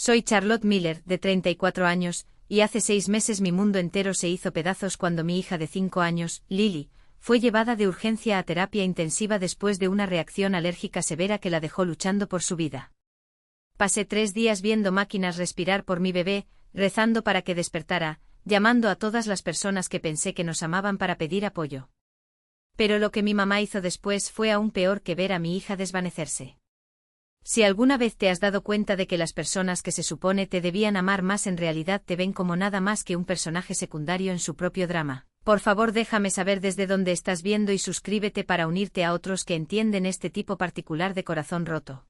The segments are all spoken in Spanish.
Soy Charlotte Miller, de 34 años, y hace 6 meses mi mundo entero se hizo pedazos cuando mi hija de 5 años, Lily, fue llevada de urgencia a terapia intensiva después de una reacción alérgica severa que la dejó luchando por su vida. Pasé 3 días viendo máquinas respirar por mi bebé, rezando para que despertara, llamando a todas las personas que pensé que nos amaban para pedir apoyo. Pero lo que mi mamá hizo después fue aún peor que ver a mi hija desvanecerse. Si alguna vez te has dado cuenta de que las personas que se supone te debían amar más en realidad te ven como nada más que un personaje secundario en su propio drama, por favor déjame saber desde dónde estás viendo y suscríbete para unirte a otros que entienden este tipo particular de corazón roto.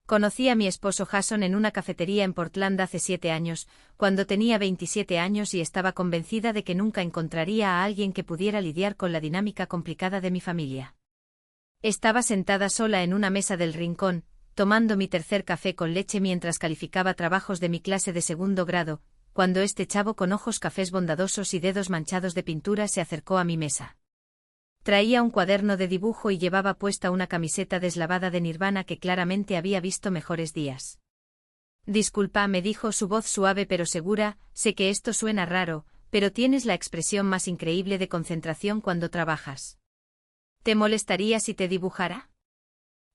Conocí a mi esposo Jason en una cafetería en Portland hace 7 años, cuando tenía 27 años y estaba convencida de que nunca encontraría a alguien que pudiera lidiar con la dinámica complicada de mi familia. Estaba sentada sola en una mesa del rincón, tomando mi tercer café con leche mientras calificaba trabajos de mi clase de segundo grado, cuando este chavo con ojos cafés bondadosos y dedos manchados de pintura se acercó a mi mesa. Traía un cuaderno de dibujo y llevaba puesta una camiseta deslavada de Nirvana que claramente había visto mejores días. Disculpa, me dijo, su voz suave pero segura, sé que esto suena raro, pero tienes la expresión más increíble de concentración cuando trabajas. ¿Te molestaría si te dibujara?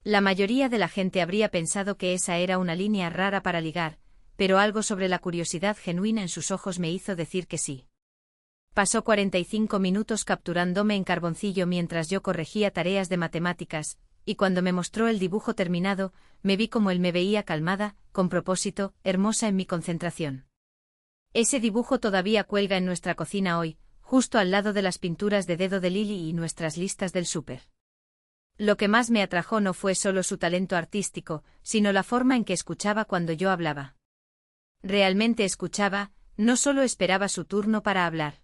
La mayoría de la gente habría pensado que esa era una línea rara para ligar, pero algo sobre la curiosidad genuina en sus ojos me hizo decir que sí. Pasó 45 minutos capturándome en carboncillo mientras yo corregía tareas de matemáticas, y cuando me mostró el dibujo terminado, me vi como él me veía calmada, con propósito, hermosa en mi concentración. Ese dibujo todavía cuelga en nuestra cocina hoy, justo al lado de las pinturas de dedo de Lily y nuestras listas del súper. Lo que más me atrajo no fue solo su talento artístico, sino la forma en que escuchaba cuando yo hablaba. Realmente escuchaba, no solo esperaba su turno para hablar.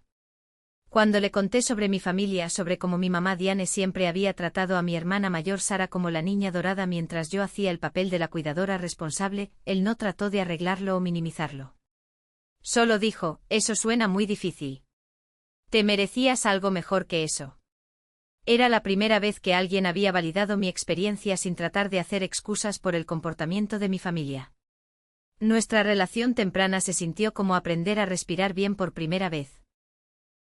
Cuando le conté sobre mi familia, sobre cómo mi mamá Diane siempre había tratado a mi hermana mayor Sara como la niña dorada mientras yo hacía el papel de la cuidadora responsable, él no trató de arreglarlo o minimizarlo. Solo dijo, eso suena muy difícil. Te merecías algo mejor que eso. Era la primera vez que alguien había validado mi experiencia sin tratar de hacer excusas por el comportamiento de mi familia. Nuestra relación temprana se sintió como aprender a respirar bien por primera vez.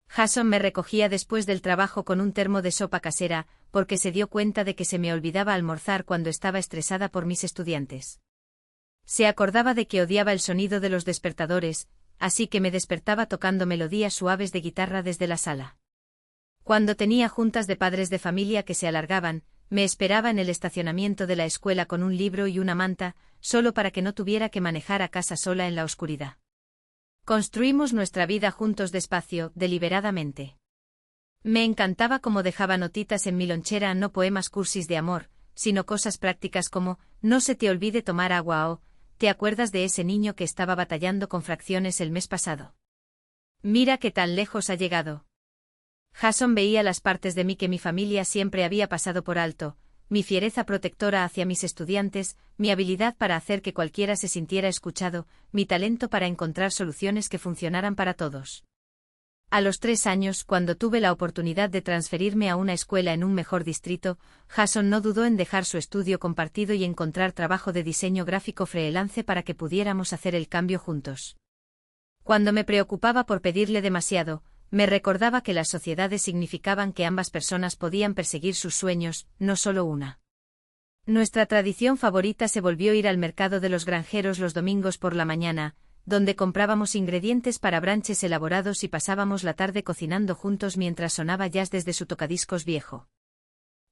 Jason me recogía después del trabajo con un termo de sopa casera, porque se dio cuenta de que se me olvidaba almorzar cuando estaba estresada por mis estudiantes. Se acordaba de que odiaba el sonido de los despertadores, así que me despertaba tocando melodías suaves de guitarra desde la sala. Cuando tenía juntas de padres de familia que se alargaban, me esperaba en el estacionamiento de la escuela con un libro y una manta, solo para que no tuviera que manejar a casa sola en la oscuridad. Construimos nuestra vida juntos despacio, deliberadamente. Me encantaba cómo dejaba notitas en mi lonchera, no poemas cursis de amor, sino cosas prácticas como, no se te olvide tomar agua o, ¿te acuerdas de ese niño que estaba batallando con fracciones el mes pasado? Mira qué tan lejos ha llegado. Jason veía las partes de mí que mi familia siempre había pasado por alto, mi fiereza protectora hacia mis estudiantes, mi habilidad para hacer que cualquiera se sintiera escuchado, mi talento para encontrar soluciones que funcionaran para todos. A los 3 años, cuando tuve la oportunidad de transferirme a una escuela en un mejor distrito, Jason no dudó en dejar su estudio compartido y encontrar trabajo de diseño gráfico freelance para que pudiéramos hacer el cambio juntos. Cuando me preocupaba por pedirle demasiado, me recordaba que las sociedades significaban que ambas personas podían perseguir sus sueños, no solo una. Nuestra tradición favorita se volvió ir al mercado de los granjeros los domingos por la mañana, donde comprábamos ingredientes para brunches elaborados y pasábamos la tarde cocinando juntos mientras sonaba jazz desde su tocadiscos viejo.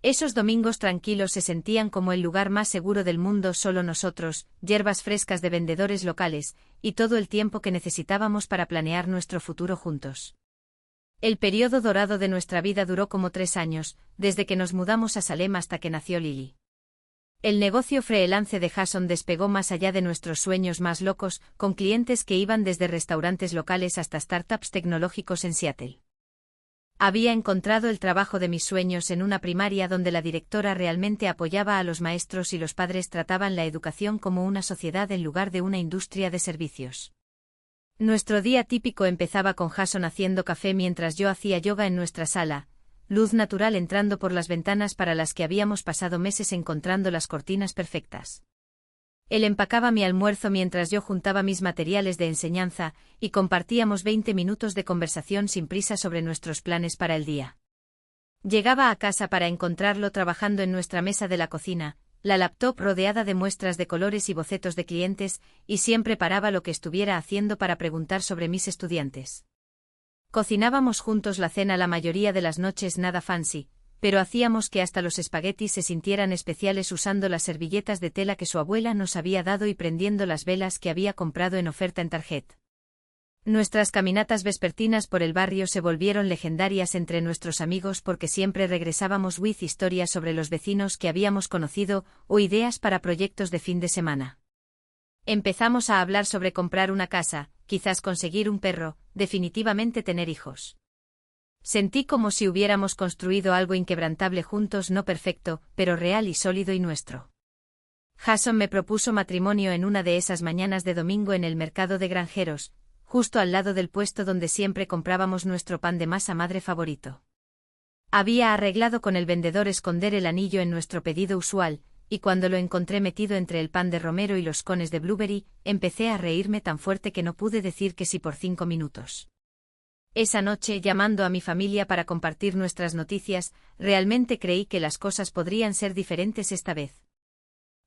Esos domingos tranquilos se sentían como el lugar más seguro del mundo, solo nosotros, hierbas frescas de vendedores locales, y todo el tiempo que necesitábamos para planear nuestro futuro juntos. El periodo dorado de nuestra vida duró como 3 años, desde que nos mudamos a Salem hasta que nació Lily. El negocio freelance de Jason despegó más allá de nuestros sueños más locos, con clientes que iban desde restaurantes locales hasta startups tecnológicos en Seattle. Había encontrado el trabajo de mis sueños en una primaria donde la directora realmente apoyaba a los maestros y los padres trataban la educación como una sociedad en lugar de una industria de servicios. Nuestro día típico empezaba con Jason haciendo café mientras yo hacía yoga en nuestra sala, luz natural entrando por las ventanas para las que habíamos pasado meses encontrando las cortinas perfectas. Él empacaba mi almuerzo mientras yo juntaba mis materiales de enseñanza, y compartíamos 20 minutos de conversación sin prisa sobre nuestros planes para el día. Llegaba a casa para encontrarlo trabajando en nuestra mesa de la cocina, la laptop rodeada de muestras de colores y bocetos de clientes, y siempre paraba lo que estuviera haciendo para preguntar sobre mis estudiantes. Cocinábamos juntos la cena la mayoría de las noches, nada fancy, pero hacíamos que hasta los espaguetis se sintieran especiales usando las servilletas de tela que su abuela nos había dado y prendiendo las velas que había comprado en oferta en Target. Nuestras caminatas vespertinas por el barrio se volvieron legendarias entre nuestros amigos porque siempre regresábamos with historias sobre los vecinos que habíamos conocido o ideas para proyectos de fin de semana. Empezamos a hablar sobre comprar una casa, quizás conseguir un perro, definitivamente tener hijos. Sentí como si hubiéramos construido algo inquebrantable juntos, no perfecto, pero real y sólido y nuestro. Jason me propuso matrimonio en una de esas mañanas de domingo en el mercado de granjeros, justo al lado del puesto donde siempre comprábamos nuestro pan de masa madre favorito. Había arreglado con el vendedor esconder el anillo en nuestro pedido usual, y cuando lo encontré metido entre el pan de romero y los cones de blueberry, empecé a reírme tan fuerte que no pude decir que sí por 5 minutos. Esa noche, llamando a mi familia para compartir nuestras noticias, realmente creí que las cosas podrían ser diferentes esta vez.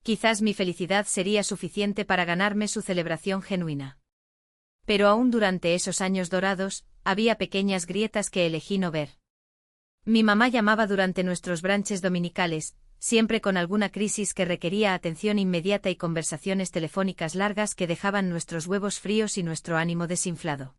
Quizás mi felicidad sería suficiente para ganarme su celebración genuina. Pero aún durante esos años dorados, había pequeñas grietas que elegí no ver. Mi mamá llamaba durante nuestros brunches dominicales, siempre con alguna crisis que requería atención inmediata y conversaciones telefónicas largas que dejaban nuestros huevos fríos y nuestro ánimo desinflado.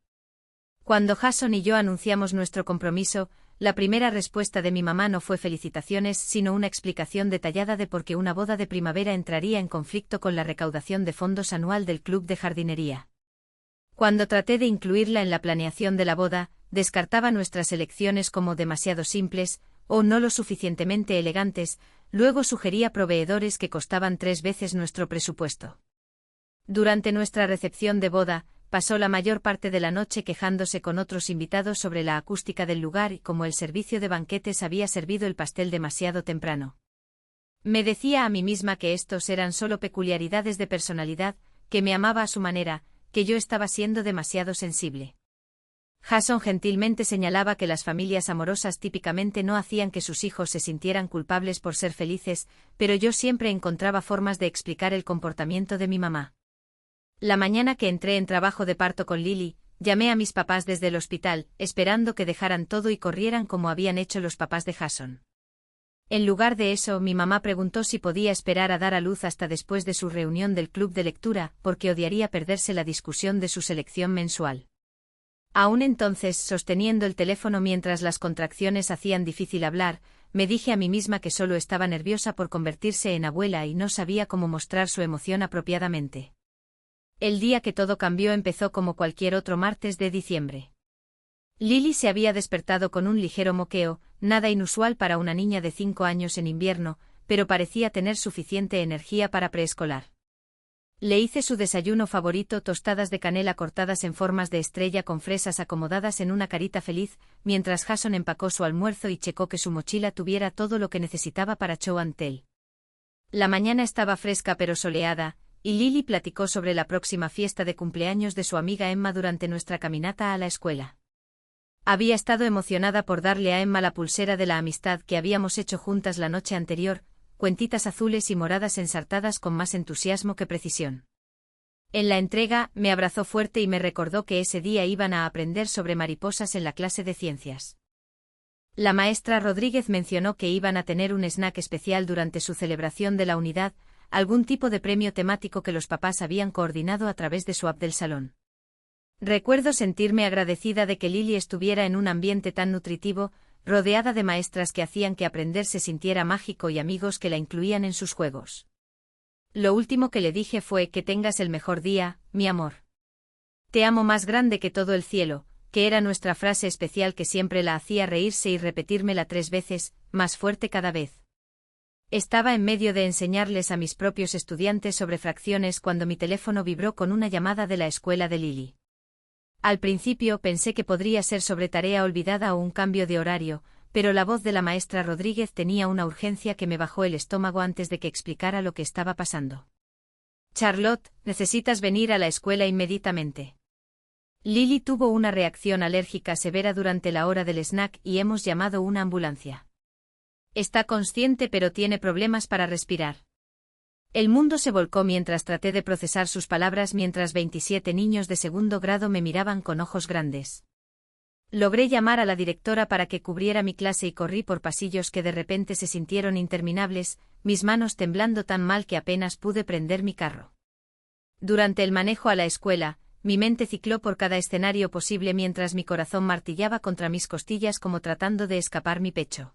Cuando Jason y yo anunciamos nuestro compromiso, la primera respuesta de mi mamá no fue felicitaciones, sino una explicación detallada de por qué una boda de primavera entraría en conflicto con la recaudación de fondos anual del club de jardinería. Cuando traté de incluirla en la planeación de la boda, descartaba nuestras elecciones como demasiado simples, o no lo suficientemente elegantes, luego sugería proveedores que costaban 3 veces nuestro presupuesto. Durante nuestra recepción de boda, pasó la mayor parte de la noche quejándose con otros invitados sobre la acústica del lugar y cómo el servicio de banquetes había servido el pastel demasiado temprano. Me decía a mí misma que estos eran solo peculiaridades de personalidad, que me amaba a su manera, que yo estaba siendo demasiado sensible. Jason gentilmente señalaba que las familias amorosas típicamente no hacían que sus hijos se sintieran culpables por ser felices, pero yo siempre encontraba formas de explicar el comportamiento de mi mamá. La mañana que entré en trabajo de parto con Lily, llamé a mis papás desde el hospital, esperando que dejaran todo y corrieran como habían hecho los papás de Jason. En lugar de eso, mi mamá preguntó si podía esperar a dar a luz hasta después de su reunión del club de lectura, porque odiaría perderse la discusión de su selección mensual. Aún entonces, sosteniendo el teléfono mientras las contracciones hacían difícil hablar, me dije a mí misma que solo estaba nerviosa por convertirse en abuela y no sabía cómo mostrar su emoción apropiadamente. El día que todo cambió empezó como cualquier otro martes de diciembre. Lily se había despertado con un ligero moqueo, nada inusual para una niña de 5 años en invierno, pero parecía tener suficiente energía para preescolar. Le hice su desayuno favorito, tostadas de canela cortadas en formas de estrella con fresas acomodadas en una carita feliz, mientras Jason empacó su almuerzo y checó que su mochila tuviera todo lo que necesitaba para show and tell. La mañana estaba fresca pero soleada, y Lily platicó sobre la próxima fiesta de cumpleaños de su amiga Emma durante nuestra caminata a la escuela. Había estado emocionada por darle a Emma la pulsera de la amistad que habíamos hecho juntas la noche anterior, cuentitas azules y moradas ensartadas con más entusiasmo que precisión. En la entrega, me abrazó fuerte y me recordó que ese día iban a aprender sobre mariposas en la clase de ciencias. La maestra Rodríguez mencionó que iban a tener un snack especial durante su celebración de la unidad, algún tipo de premio temático que los papás habían coordinado a través de su app del salón. Recuerdo sentirme agradecida de que Lily estuviera en un ambiente tan nutritivo, rodeada de maestras que hacían que aprender se sintiera mágico y amigos que la incluían en sus juegos. Lo último que le dije fue: que tengas el mejor día, mi amor. Te amo más grande que todo el cielo, que era nuestra frase especial que siempre la hacía reírse y repetírmela 3 veces, más fuerte cada vez. Estaba en medio de enseñarles a mis propios estudiantes sobre fracciones cuando mi teléfono vibró con una llamada de la escuela de Lily. Al principio pensé que podría ser sobre tarea olvidada o un cambio de horario, pero la voz de la maestra Rodríguez tenía una urgencia que me bajó el estómago antes de que explicara lo que estaba pasando. Charlotte, necesitas venir a la escuela inmediatamente. Lily tuvo una reacción alérgica severa durante la hora del snack y hemos llamado una ambulancia. Está consciente pero tiene problemas para respirar. El mundo se volcó mientras traté de procesar sus palabras mientras 27 niños de segundo grado me miraban con ojos grandes. Logré llamar a la directora para que cubriera mi clase y corrí por pasillos que de repente se sintieron interminables, mis manos temblando tan mal que apenas pude prender mi carro. Durante el manejo a la escuela, mi mente cicló por cada escenario posible mientras mi corazón martillaba contra mis costillas como tratando de escapar mi pecho.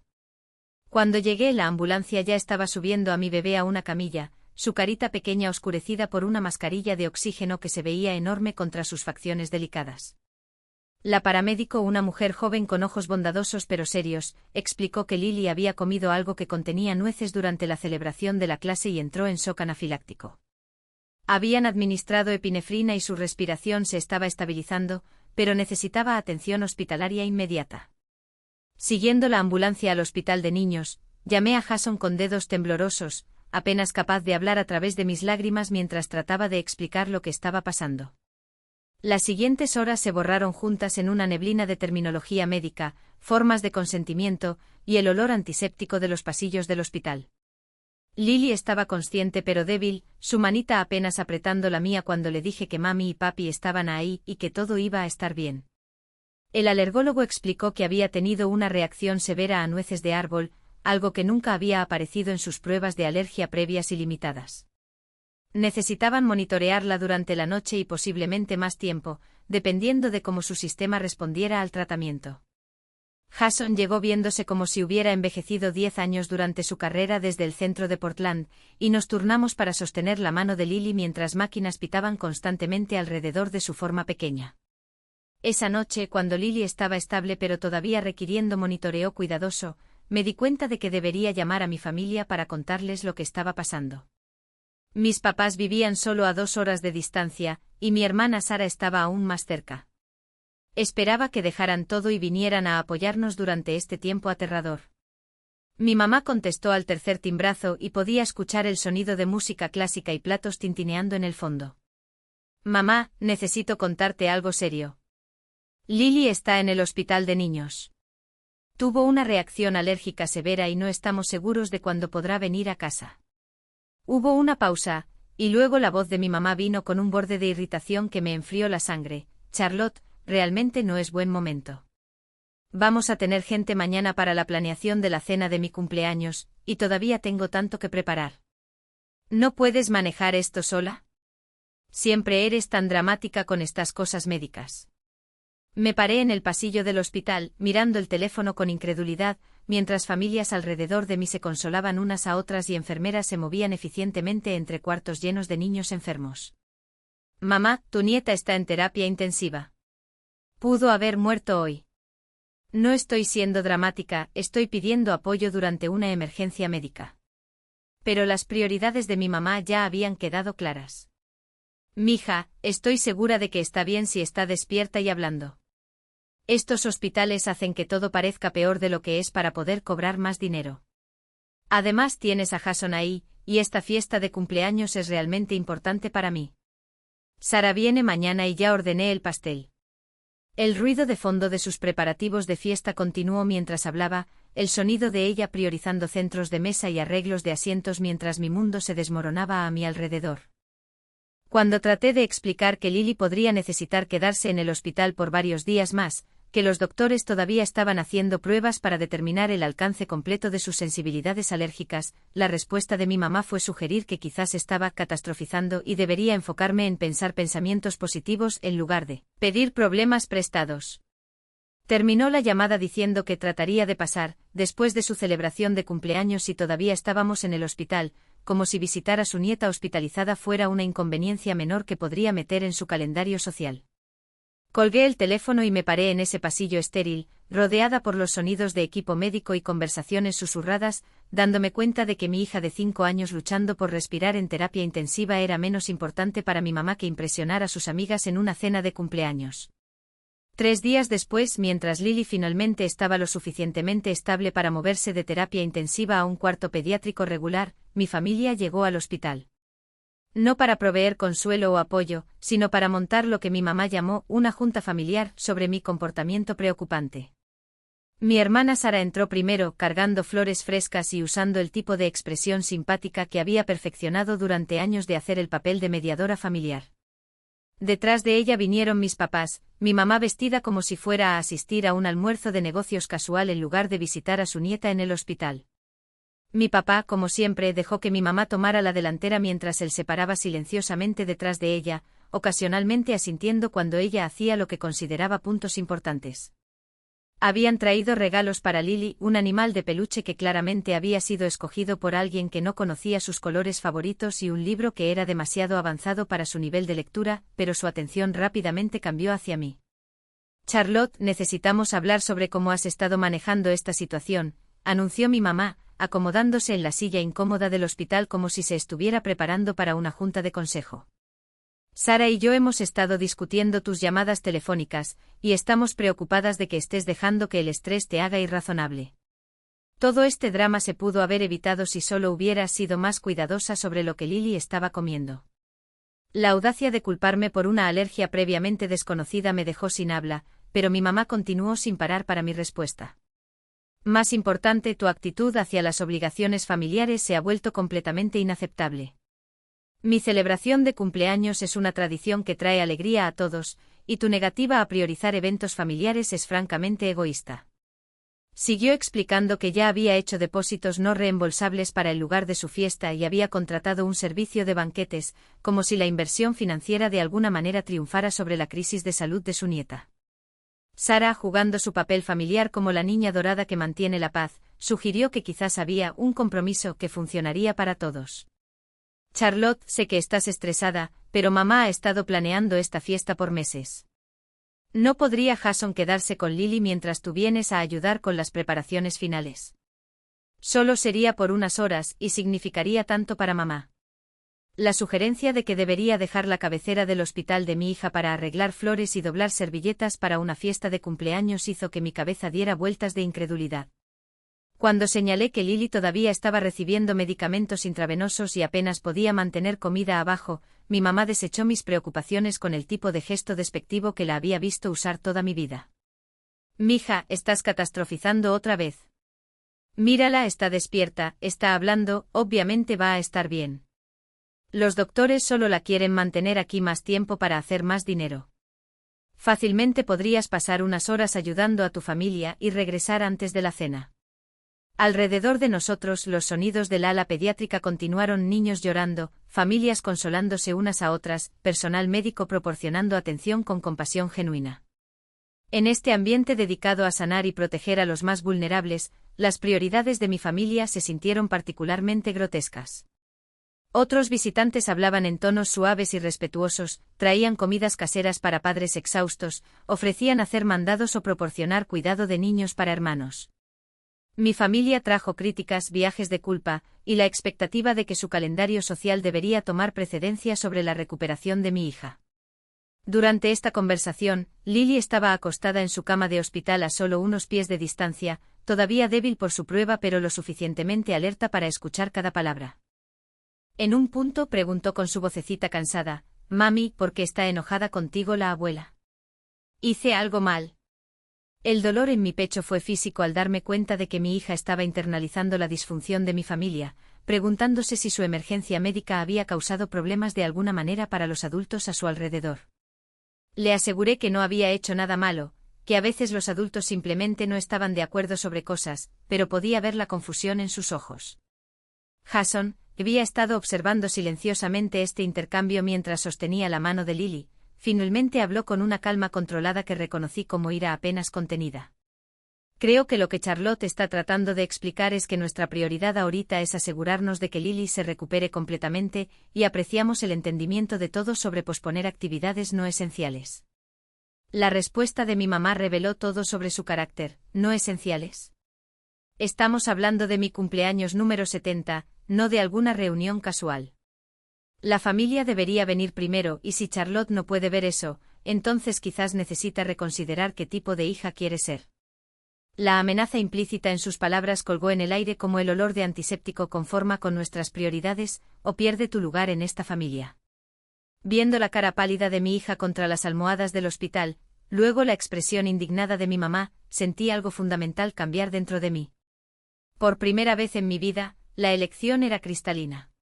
Cuando llegué, la ambulancia ya estaba subiendo a mi bebé a una camilla, su carita pequeña oscurecida por una mascarilla de oxígeno que se veía enorme contra sus facciones delicadas. La paramédico, una mujer joven con ojos bondadosos pero serios, explicó que Lily había comido algo que contenía nueces durante la celebración de la clase y entró en shock anafiláctico. Habían administrado epinefrina y su respiración se estaba estabilizando, pero necesitaba atención hospitalaria inmediata. Siguiendo la ambulancia al hospital de niños, llamé a Jason con dedos temblorosos, apenas capaz de hablar a través de mis lágrimas mientras trataba de explicar lo que estaba pasando. Las siguientes horas se borraron juntas en una neblina de terminología médica, formas de consentimiento y el olor antiséptico de los pasillos del hospital. Lily estaba consciente pero débil, su manita apenas apretando la mía cuando le dije que mami y papi estaban ahí y que todo iba a estar bien. El alergólogo explicó que había tenido una reacción severa a nueces de árbol, algo que nunca había aparecido en sus pruebas de alergia previas y limitadas. Necesitaban monitorearla durante la noche y posiblemente más tiempo, dependiendo de cómo su sistema respondiera al tratamiento. Jason llegó viéndose como si hubiera envejecido 10 años durante su carrera desde el centro de Portland, y nos turnamos para sostener la mano de Lily mientras máquinas pitaban constantemente alrededor de su forma pequeña. Esa noche, cuando Lily estaba estable pero todavía requiriendo monitoreo cuidadoso, me di cuenta de que debería llamar a mi familia para contarles lo que estaba pasando. Mis papás vivían solo a 2 horas de distancia, y mi hermana Sara estaba aún más cerca. Esperaba que dejaran todo y vinieran a apoyarnos durante este tiempo aterrador. Mi mamá contestó al tercer timbrazo y podía escuchar el sonido de música clásica y platos tintineando en el fondo. Mamá, necesito contarte algo serio. Lily está en el hospital de niños. Tuvo una reacción alérgica severa y no estamos seguros de cuándo podrá venir a casa. Hubo una pausa, y luego la voz de mi mamá vino con un borde de irritación que me enfrió la sangre. Charlotte, realmente no es buen momento. Vamos a tener gente mañana para la planeación de la cena de mi cumpleaños, y todavía tengo tanto que preparar. ¿No puedes manejar esto sola? Siempre eres tan dramática con estas cosas médicas. Me paré en el pasillo del hospital, mirando el teléfono con incredulidad, mientras familias alrededor de mí se consolaban unas a otras y enfermeras se movían eficientemente entre cuartos llenos de niños enfermos. Mamá, tu nieta está en terapia intensiva. Pudo haber muerto hoy. No estoy siendo dramática, estoy pidiendo apoyo durante una emergencia médica. Pero las prioridades de mi mamá ya habían quedado claras. Mija, estoy segura de que está bien si está despierta y hablando. Estos hospitales hacen que todo parezca peor de lo que es para poder cobrar más dinero. Además tienes a Jason ahí, y esta fiesta de cumpleaños es realmente importante para mí. Sara viene mañana y ya ordené el pastel. El ruido de fondo de sus preparativos de fiesta continuó mientras hablaba, el sonido de ella priorizando centros de mesa y arreglos de asientos mientras mi mundo se desmoronaba a mi alrededor. Cuando traté de explicar que Lily podría necesitar quedarse en el hospital por varios días más, que los doctores todavía estaban haciendo pruebas para determinar el alcance completo de sus sensibilidades alérgicas, la respuesta de mi mamá fue sugerir que quizás estaba catastrofizando y debería enfocarme en pensar pensamientos positivos en lugar de pedir problemas prestados. Terminó la llamada diciendo que trataría de pasar, después de su celebración de cumpleaños si todavía estábamos en el hospital, como si visitar a su nieta hospitalizada fuera una inconveniencia menor que podría meter en su calendario social. Colgué el teléfono y me paré en ese pasillo estéril, rodeada por los sonidos de equipo médico y conversaciones susurradas, dándome cuenta de que mi hija de 5 años luchando por respirar en terapia intensiva era menos importante para mi mamá que impresionar a sus amigas en una cena de cumpleaños. 3 días después, mientras Lily finalmente estaba lo suficientemente estable para moverse de terapia intensiva a un cuarto pediátrico regular, mi familia llegó al hospital. No para proveer consuelo o apoyo, sino para montar lo que mi mamá llamó una junta familiar sobre mi comportamiento preocupante. Mi hermana Sara entró primero, cargando flores frescas y usando el tipo de expresión simpática que había perfeccionado durante años de hacer el papel de mediadora familiar. Detrás de ella vinieron mis papás, mi mamá vestida como si fuera a asistir a un almuerzo de negocios casual en lugar de visitar a su nieta en el hospital. Mi papá, como siempre, dejó que mi mamá tomara la delantera mientras él se paraba silenciosamente detrás de ella, ocasionalmente asintiendo cuando ella hacía lo que consideraba puntos importantes. Habían traído regalos para Lily, un animal de peluche que claramente había sido escogido por alguien que no conocía sus colores favoritos y un libro que era demasiado avanzado para su nivel de lectura, pero su atención rápidamente cambió hacia mí. Charlotte, necesitamos hablar sobre cómo has estado manejando esta situación, anunció mi mamá, acomodándose en la silla incómoda del hospital como si se estuviera preparando para una junta de consejo. Sara y yo hemos estado discutiendo tus llamadas telefónicas, y estamos preocupadas de que estés dejando que el estrés te haga irrazonable. Todo este drama se pudo haber evitado si solo hubieras sido más cuidadosa sobre lo que Lily estaba comiendo. La audacia de culparme por una alergia previamente desconocida me dejó sin habla, pero mi mamá continuó sin parar para mi respuesta. Más importante, tu actitud hacia las obligaciones familiares se ha vuelto completamente inaceptable. Mi celebración de cumpleaños es una tradición que trae alegría a todos, y tu negativa a priorizar eventos familiares es francamente egoísta. Siguió explicando que ya había hecho depósitos no reembolsables para el lugar de su fiesta y había contratado un servicio de banquetes, como si la inversión financiera de alguna manera triunfara sobre la crisis de salud de su nieta. Sara, jugando su papel familiar como la niña dorada que mantiene la paz, sugirió que quizás había un compromiso que funcionaría para todos. Charlotte, sé que estás estresada, pero mamá ha estado planeando esta fiesta por meses. ¿No podría Jason quedarse con Lily mientras tú vienes a ayudar con las preparaciones finales? Solo sería por unas horas y significaría tanto para mamá. La sugerencia de que debería dejar la cabecera del hospital de mi hija para arreglar flores y doblar servilletas para una fiesta de cumpleaños hizo que mi cabeza diera vueltas de incredulidad. Cuando señalé que Lily todavía estaba recibiendo medicamentos intravenosos y apenas podía mantener comida abajo, mi mamá desechó mis preocupaciones con el tipo de gesto despectivo que la había visto usar toda mi vida. Mija, estás catastrofizando otra vez. Mírala, está despierta, está hablando, obviamente va a estar bien. Los doctores solo la quieren mantener aquí más tiempo para hacer más dinero. Fácilmente podrías pasar unas horas ayudando a tu familia y regresar antes de la cena. Alrededor de nosotros los sonidos del ala pediátrica continuaron, niños llorando, familias consolándose unas a otras, personal médico proporcionando atención con compasión genuina. En este ambiente dedicado a sanar y proteger a los más vulnerables, las prioridades de mi familia se sintieron particularmente grotescas. Otros visitantes hablaban en tonos suaves y respetuosos, traían comidas caseras para padres exhaustos, ofrecían hacer mandados o proporcionar cuidado de niños para hermanos. Mi familia trajo críticas, viajes de culpa, y la expectativa de que su calendario social debería tomar precedencia sobre la recuperación de mi hija. Durante esta conversación, Lily estaba acostada en su cama de hospital a solo unos pies de distancia, todavía débil por su prueba pero lo suficientemente alerta para escuchar cada palabra. En un punto preguntó con su vocecita cansada, «Mami, ¿por qué está enojada contigo la abuela? ¿Hice algo mal?» El dolor en mi pecho fue físico al darme cuenta de que mi hija estaba internalizando la disfunción de mi familia, preguntándose si su emergencia médica había causado problemas de alguna manera para los adultos a su alrededor. Le aseguré que no había hecho nada malo, que a veces los adultos simplemente no estaban de acuerdo sobre cosas, pero podía ver la confusión en sus ojos. Jason, había estado observando silenciosamente este intercambio mientras sostenía la mano de Lily. Finalmente habló con una calma controlada que reconocí como ira apenas contenida. Creo que lo que Charlotte está tratando de explicar es que nuestra prioridad ahorita es asegurarnos de que Lily se recupere completamente, y apreciamos el entendimiento de todos sobre posponer actividades no esenciales. La respuesta de mi mamá reveló todo sobre su carácter, ¿no esenciales? Estamos hablando de mi cumpleaños número 70, no de alguna reunión casual. La familia debería venir primero y si Charlotte no puede ver eso, entonces quizás necesita reconsiderar qué tipo de hija quiere ser. La amenaza implícita en sus palabras colgó en el aire como el olor de antiséptico. Conforma con nuestras prioridades, o pierde tu lugar en esta familia. Viendo la cara pálida de mi hija contra las almohadas del hospital, luego la expresión indignada de mi mamá, sentí algo fundamental cambiar dentro de mí. Por primera vez en mi vida, la elección era cristalina.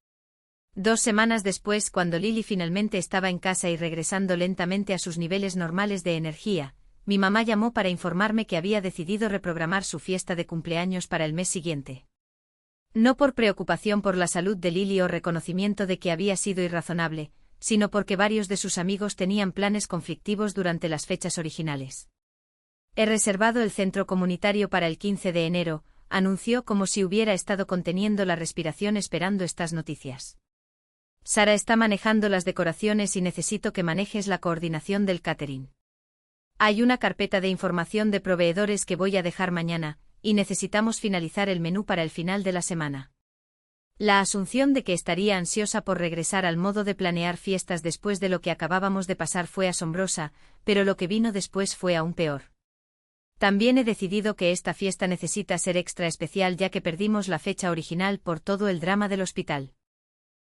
2 semanas después, cuando Lily finalmente estaba en casa y regresando lentamente a sus niveles normales de energía, mi mamá llamó para informarme que había decidido reprogramar su fiesta de cumpleaños para el mes siguiente. No por preocupación por la salud de Lily o reconocimiento de que había sido irrazonable, sino porque varios de sus amigos tenían planes conflictivos durante las fechas originales. He reservado el centro comunitario para el 15 de enero, anunció como si hubiera estado conteniendo la respiración esperando estas noticias. Sara está manejando las decoraciones y necesito que manejes la coordinación del catering. Hay una carpeta de información de proveedores que voy a dejar mañana, y necesitamos finalizar el menú para el final de la semana. La asunción de que estaría ansiosa por regresar al modo de planear fiestas después de lo que acabábamos de pasar fue asombrosa, pero lo que vino después fue aún peor. También he decidido que esta fiesta necesita ser extra especial ya que perdimos la fecha original por todo el drama del hospital.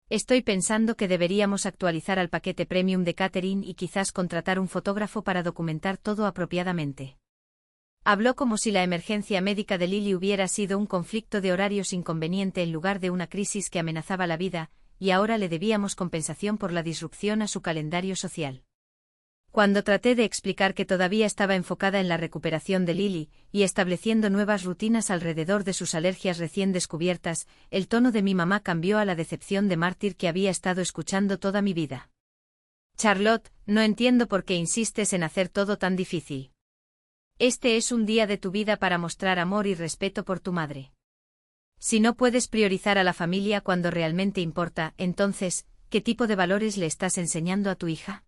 Estoy pensando que deberíamos actualizar al paquete premium de catering y quizás contratar un fotógrafo para documentar todo apropiadamente. Habló como si la emergencia médica de Lily hubiera sido un conflicto de horarios inconveniente en lugar de una crisis que amenazaba la vida, y ahora le debíamos compensación por la disrupción a su calendario social. Cuando traté de explicar que todavía estaba enfocada en la recuperación de Lily, y estableciendo nuevas rutinas alrededor de sus alergias recién descubiertas, el tono de mi mamá cambió a la decepción de mártir que había estado escuchando toda mi vida. Charlotte, no entiendo por qué insistes en hacer todo tan difícil. Este es un día de tu vida para mostrar amor y respeto por tu madre. Si no puedes priorizar a la familia cuando realmente importa, entonces, ¿qué tipo de valores le estás enseñando a tu hija?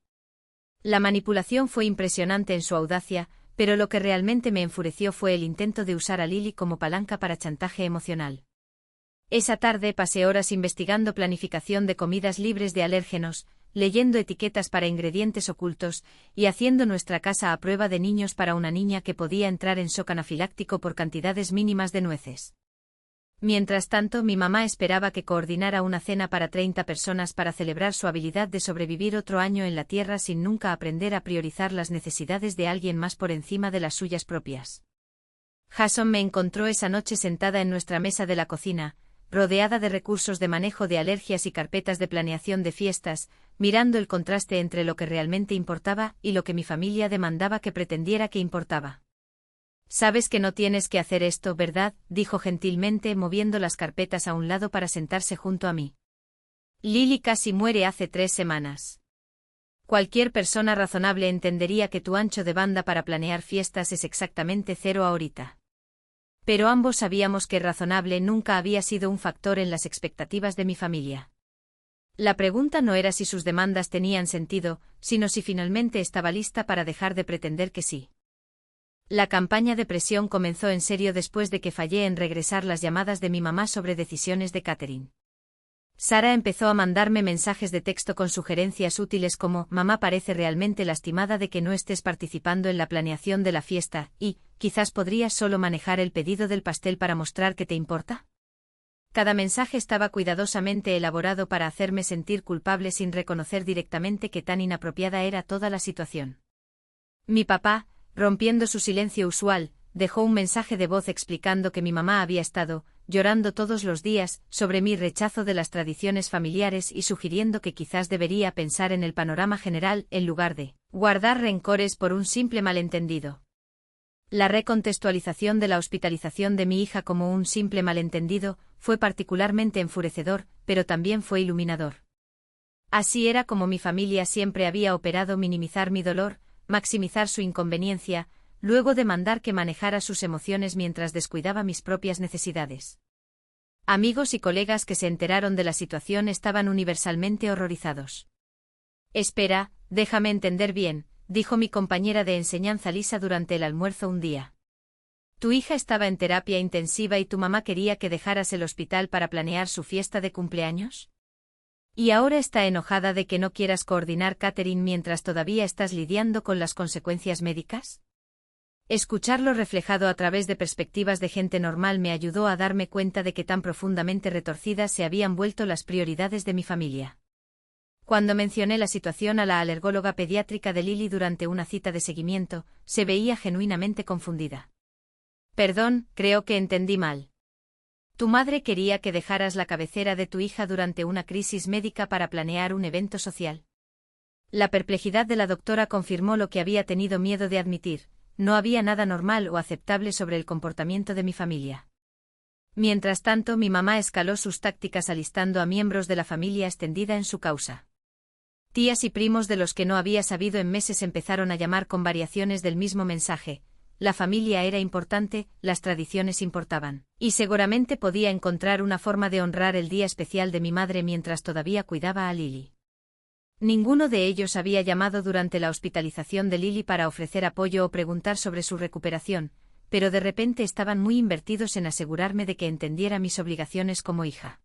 La manipulación fue impresionante en su audacia, pero lo que realmente me enfureció fue el intento de usar a Lily como palanca para chantaje emocional. Esa tarde pasé horas investigando planificación de comidas libres de alérgenos, leyendo etiquetas para ingredientes ocultos, y haciendo nuestra casa a prueba de niños para una niña que podía entrar en shock anafiláctico por cantidades mínimas de nueces. Mientras tanto, mi mamá esperaba que coordinara una cena para 30 personas para celebrar su habilidad de sobrevivir otro año en la Tierra sin nunca aprender a priorizar las necesidades de alguien más por encima de las suyas propias. Jason me encontró esa noche sentada en nuestra mesa de la cocina, rodeada de recursos de manejo de alergias y carpetas de planeación de fiestas, mirando el contraste entre lo que realmente importaba y lo que mi familia demandaba que pretendiera que importaba. «Sabes que no tienes que hacer esto, ¿verdad?», dijo gentilmente moviendo las carpetas a un lado para sentarse junto a mí. Lily casi muere hace 3 semanas. Cualquier persona razonable entendería que tu ancho de banda para planear fiestas es exactamente 0 ahorita. Pero ambos sabíamos que razonable nunca había sido un factor en las expectativas de mi familia. La pregunta no era si sus demandas tenían sentido, sino si finalmente estaba lista para dejar de pretender que sí. La campaña de presión comenzó en serio después de que fallé en regresar las llamadas de mi mamá sobre decisiones de catering. Sara empezó a mandarme mensajes de texto con sugerencias útiles como: «Mamá parece realmente lastimada de que no estés participando en la planeación de la fiesta, y, quizás podrías solo manejar el pedido del pastel para mostrar que te importa». Cada mensaje estaba cuidadosamente elaborado para hacerme sentir culpable sin reconocer directamente que tan inapropiada era toda la situación. Mi papá, rompiendo su silencio usual, dejó un mensaje de voz explicando que mi mamá había estado llorando todos los días sobre mi rechazo de las tradiciones familiares y sugiriendo que quizás debería pensar en el panorama general en lugar de guardar rencores por un simple malentendido. La recontextualización de la hospitalización de mi hija como un simple malentendido fue particularmente enfurecedor, pero también fue iluminador. Así era como mi familia siempre había operado: minimizar mi dolor, maximizar su inconveniencia, luego demandar que manejara sus emociones mientras descuidaba mis propias necesidades. Amigos y colegas que se enteraron de la situación estaban universalmente horrorizados. «Espera, déjame entender bien», dijo mi compañera de enseñanza Lisa durante el almuerzo un día. «Tu hija estaba en terapia intensiva y tu mamá quería que dejaras el hospital para planear su fiesta de cumpleaños. ¿Y ahora está enojada de que no quieras coordinar catering mientras todavía estás lidiando con las consecuencias médicas? Escucharlo reflejado a través de perspectivas de gente normal me ayudó a darme cuenta de que tan profundamente retorcidas se habían vuelto las prioridades de mi familia. Cuando mencioné la situación a la alergóloga pediátrica de Lily durante una cita de seguimiento, se veía genuinamente confundida. Perdón, creo que entendí mal. Tu madre quería que dejaras la cabecera de tu hija durante una crisis médica para planear un evento social. La perplejidad de la doctora confirmó lo que había tenido miedo de admitir: no había nada normal o aceptable sobre el comportamiento de mi familia. Mientras tanto, mi mamá escaló sus tácticas alistando a miembros de la familia extendida en su causa. Tías y primos de los que no había sabido en meses empezaron a llamar con variaciones del mismo mensaje: la familia era importante, las tradiciones importaban, y seguramente podía encontrar una forma de honrar el día especial de mi madre mientras todavía cuidaba a Lily. Ninguno de ellos había llamado durante la hospitalización de Lily para ofrecer apoyo o preguntar sobre su recuperación, pero de repente estaban muy invertidos en asegurarme de que entendiera mis obligaciones como hija.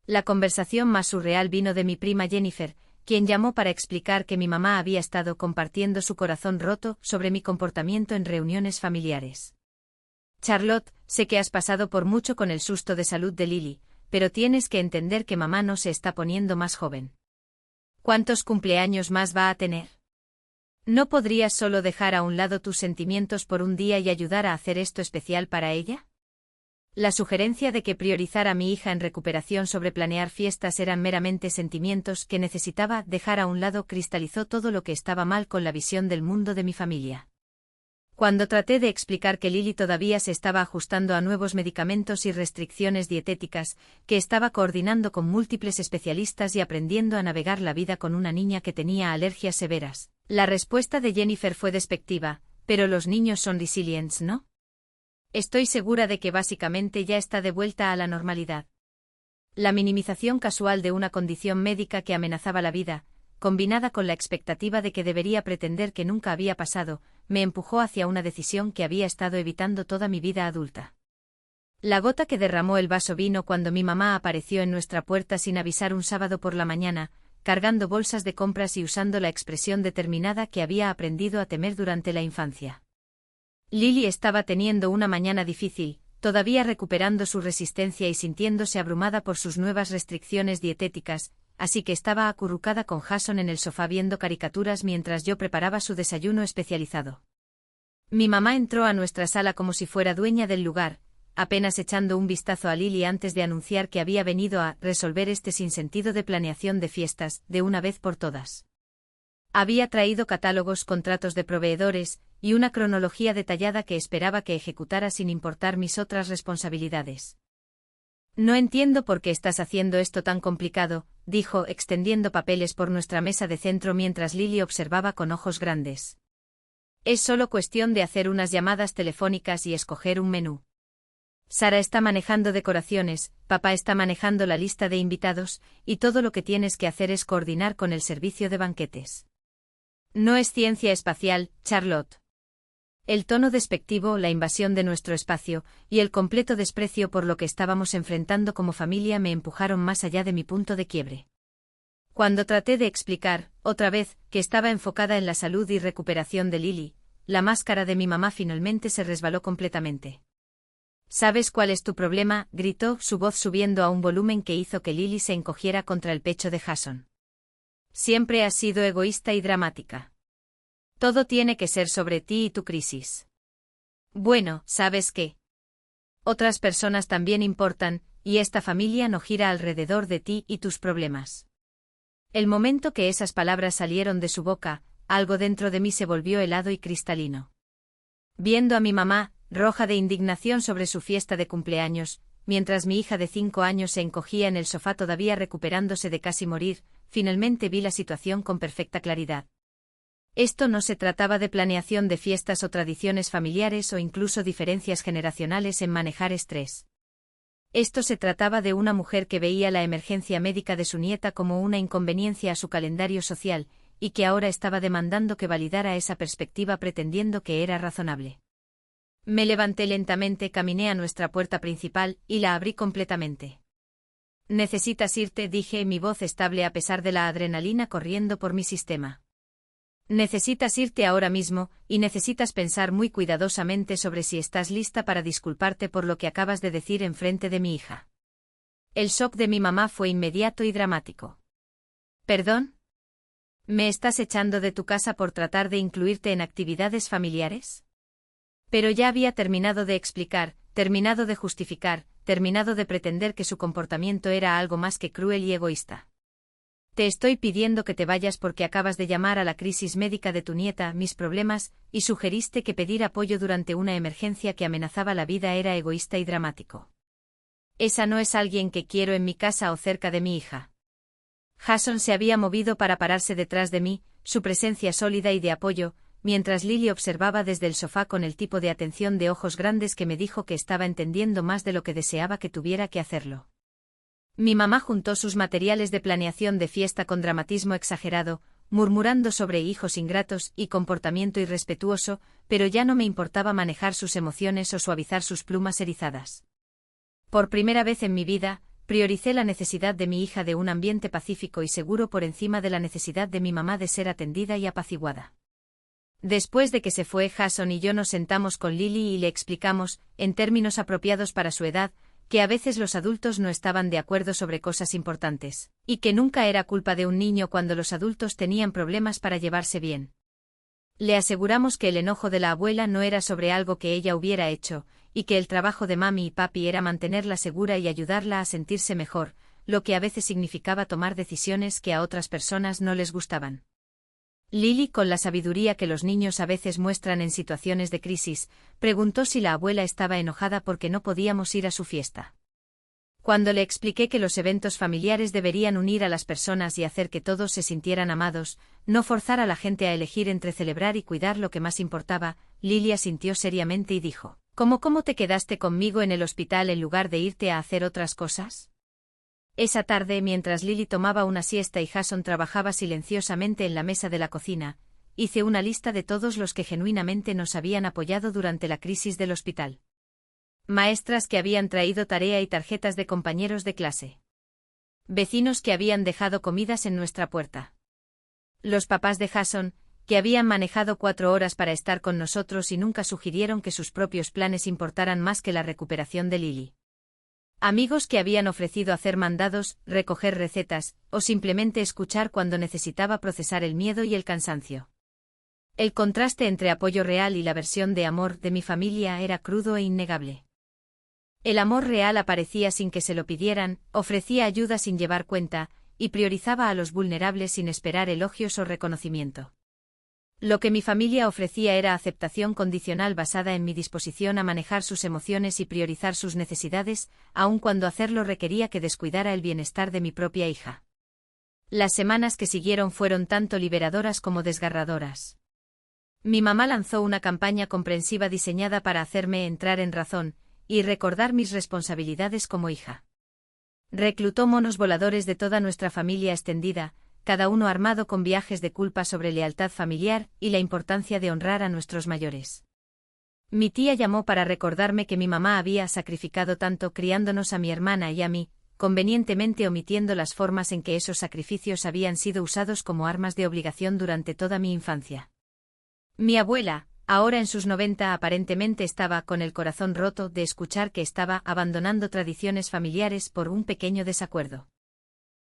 La conversación más surreal vino de mi prima Jennifer, quien llamó para explicar que mi mamá había estado compartiendo su corazón roto sobre mi comportamiento en reuniones familiares. Charlotte, sé que has pasado por mucho con el susto de salud de Lily, pero tienes que entender que mamá no se está poniendo más joven. ¿Cuántos cumpleaños más va a tener? ¿No podrías solo dejar a un lado tus sentimientos por un día y ayudar a hacer esto especial para ella? La sugerencia de que priorizar a mi hija en recuperación sobre planear fiestas eran meramente sentimientos que necesitaba dejar a un lado cristalizó todo lo que estaba mal con la visión del mundo de mi familia. Cuando traté de explicar que Lily todavía se estaba ajustando a nuevos medicamentos y restricciones dietéticas, que estaba coordinando con múltiples especialistas y aprendiendo a navegar la vida con una niña que tenía alergias severas, la respuesta de Jennifer fue despectiva: pero los niños son resilientes, ¿no? Estoy segura de que básicamente ya está de vuelta a la normalidad. La minimización casual de una condición médica que amenazaba la vida, combinada con la expectativa de que debería pretender que nunca había pasado, me empujó hacia una decisión que había estado evitando toda mi vida adulta. La gota que derramó el vaso vino cuando mi mamá apareció en nuestra puerta sin avisar un sábado por la mañana, cargando bolsas de compras y usando la expresión determinada que había aprendido a temer durante la infancia. Lily estaba teniendo una mañana difícil, todavía recuperando su resistencia y sintiéndose abrumada por sus nuevas restricciones dietéticas, así que estaba acurrucada con Jason en el sofá viendo caricaturas mientras yo preparaba su desayuno especializado. Mi mamá entró a nuestra sala como si fuera dueña del lugar, apenas echando un vistazo a Lily antes de anunciar que había venido a resolver este sinsentido de planeación de fiestas, de una vez por todas. Había traído catálogos, contratos de proveedores, y una cronología detallada que esperaba que ejecutara sin importar mis otras responsabilidades. No entiendo por qué estás haciendo esto tan complicado, dijo, extendiendo papeles por nuestra mesa de centro mientras Lily observaba con ojos grandes. Es solo cuestión de hacer unas llamadas telefónicas y escoger un menú. Sara está manejando decoraciones, papá está manejando la lista de invitados, y todo lo que tienes que hacer es coordinar con el servicio de banquetes. No es ciencia espacial, Charlotte. El tono despectivo, la invasión de nuestro espacio, y el completo desprecio por lo que estábamos enfrentando como familia me empujaron más allá de mi punto de quiebre. Cuando traté de explicar, otra vez, que estaba enfocada en la salud y recuperación de Lily, la máscara de mi mamá finalmente se resbaló completamente. ¿Sabes cuál es tu problema?, gritó, su voz subiendo a un volumen que hizo que Lily se encogiera contra el pecho de Jason. Siempre has sido egoísta y dramática. Todo tiene que ser sobre ti y tu crisis. Bueno, ¿sabes qué? Otras personas también importan, y esta familia no gira alrededor de ti y tus problemas. El momento que esas palabras salieron de su boca, algo dentro de mí se volvió helado y cristalino. Viendo a mi mamá, roja de indignación sobre su fiesta de cumpleaños, mientras mi hija de 5 años se encogía en el sofá todavía recuperándose de casi morir, finalmente vi la situación con perfecta claridad. Esto no se trataba de planeación de fiestas o tradiciones familiares o incluso diferencias generacionales en manejar estrés. Esto se trataba de una mujer que veía la emergencia médica de su nieta como una inconveniencia a su calendario social, y que ahora estaba demandando que validara esa perspectiva pretendiendo que era razonable. Me levanté lentamente, caminé a nuestra puerta principal, y la abrí completamente. «Necesitas irte», dije, mi voz estable a pesar de la adrenalina corriendo por mi sistema. Necesitas irte ahora mismo, y necesitas pensar muy cuidadosamente sobre si estás lista para disculparte por lo que acabas de decir en frente de mi hija. El shock de mi mamá fue inmediato y dramático. ¿Perdón? ¿Me estás echando de tu casa por tratar de incluirte en actividades familiares? Pero ya había terminado de explicar, terminado de justificar, terminado de pretender que su comportamiento era algo más que cruel y egoísta. Te estoy pidiendo que te vayas porque acabas de llamar a la crisis médica de tu nieta, mis problemas, y sugeriste que pedir apoyo durante una emergencia que amenazaba la vida era egoísta y dramático. Esa no es alguien que quiero en mi casa o cerca de mi hija. Jason se había movido para pararse detrás de mí, su presencia sólida y de apoyo, mientras Lily observaba desde el sofá con el tipo de atención de ojos grandes que me dijo que estaba entendiendo más de lo que deseaba que tuviera que hacerlo. Mi mamá juntó sus materiales de planeación de fiesta con dramatismo exagerado, murmurando sobre hijos ingratos y comportamiento irrespetuoso, pero ya no me importaba manejar sus emociones o suavizar sus plumas erizadas. Por primera vez en mi vida, prioricé la necesidad de mi hija de un ambiente pacífico y seguro por encima de la necesidad de mi mamá de ser atendida y apaciguada. Después de que se fue, Jason y yo nos sentamos con Lily y le explicamos, en términos apropiados para su edad, que a veces los adultos no estaban de acuerdo sobre cosas importantes, y que nunca era culpa de un niño cuando los adultos tenían problemas para llevarse bien. Le aseguramos que el enojo de la abuela no era sobre algo que ella hubiera hecho, y que el trabajo de mami y papi era mantenerla segura y ayudarla a sentirse mejor, lo que a veces significaba tomar decisiones que a otras personas no les gustaban. Lily, con la sabiduría que los niños a veces muestran en situaciones de crisis, preguntó si la abuela estaba enojada porque no podíamos ir a su fiesta. Cuando le expliqué que los eventos familiares deberían unir a las personas y hacer que todos se sintieran amados, no forzar a la gente a elegir entre celebrar y cuidar lo que más importaba, Lily asintió seriamente y dijo, ¿Cómo te quedaste conmigo en el hospital en lugar de irte a hacer otras cosas? Esa tarde, mientras Lily tomaba una siesta y Jason trabajaba silenciosamente en la mesa de la cocina, hice una lista de todos los que genuinamente nos habían apoyado durante la crisis del hospital. Maestras que habían traído tarea y tarjetas de compañeros de clase. Vecinos que habían dejado comidas en nuestra puerta. Los papás de Jason, que habían manejado 4 horas para estar con nosotros y nunca sugirieron que sus propios planes importaran más que la recuperación de Lily. Amigos que habían ofrecido hacer mandados, recoger recetas, o simplemente escuchar cuando necesitaba procesar el miedo y el cansancio. El contraste entre apoyo real y la versión de amor de mi familia era crudo e innegable. El amor real aparecía sin que se lo pidieran, ofrecía ayuda sin llevar cuenta, y priorizaba a los vulnerables sin esperar elogios o reconocimiento. Lo que mi familia ofrecía era aceptación condicional basada en mi disposición a manejar sus emociones y priorizar sus necesidades, aun cuando hacerlo requería que descuidara el bienestar de mi propia hija. Las semanas que siguieron fueron tanto liberadoras como desgarradoras. Mi mamá lanzó una campaña comprensiva diseñada para hacerme entrar en razón y recordar mis responsabilidades como hija. Reclutó monos voladores de toda nuestra familia extendida, cada uno armado con viajes de culpa sobre lealtad familiar y la importancia de honrar a nuestros mayores. Mi tía llamó para recordarme que mi mamá había sacrificado tanto criándonos a mi hermana y a mí, convenientemente omitiendo las formas en que esos sacrificios habían sido usados como armas de obligación durante toda mi infancia. Mi abuela, ahora en sus 90, aparentemente estaba con el corazón roto de escuchar que estaba abandonando tradiciones familiares por un pequeño desacuerdo.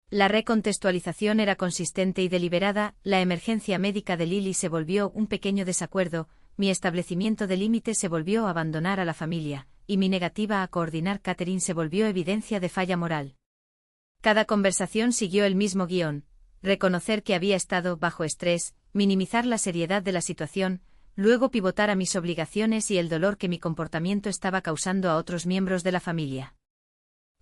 La recontextualización era consistente y deliberada, la emergencia médica de Lily se volvió un pequeño desacuerdo, mi establecimiento de límites se volvió abandonar a la familia, y mi negativa a coordinar catering se volvió evidencia de falla moral. Cada conversación siguió el mismo guión: reconocer que había estado bajo estrés, minimizar la seriedad de la situación, luego pivotar a mis obligaciones y el dolor que mi comportamiento estaba causando a otros miembros de la familia.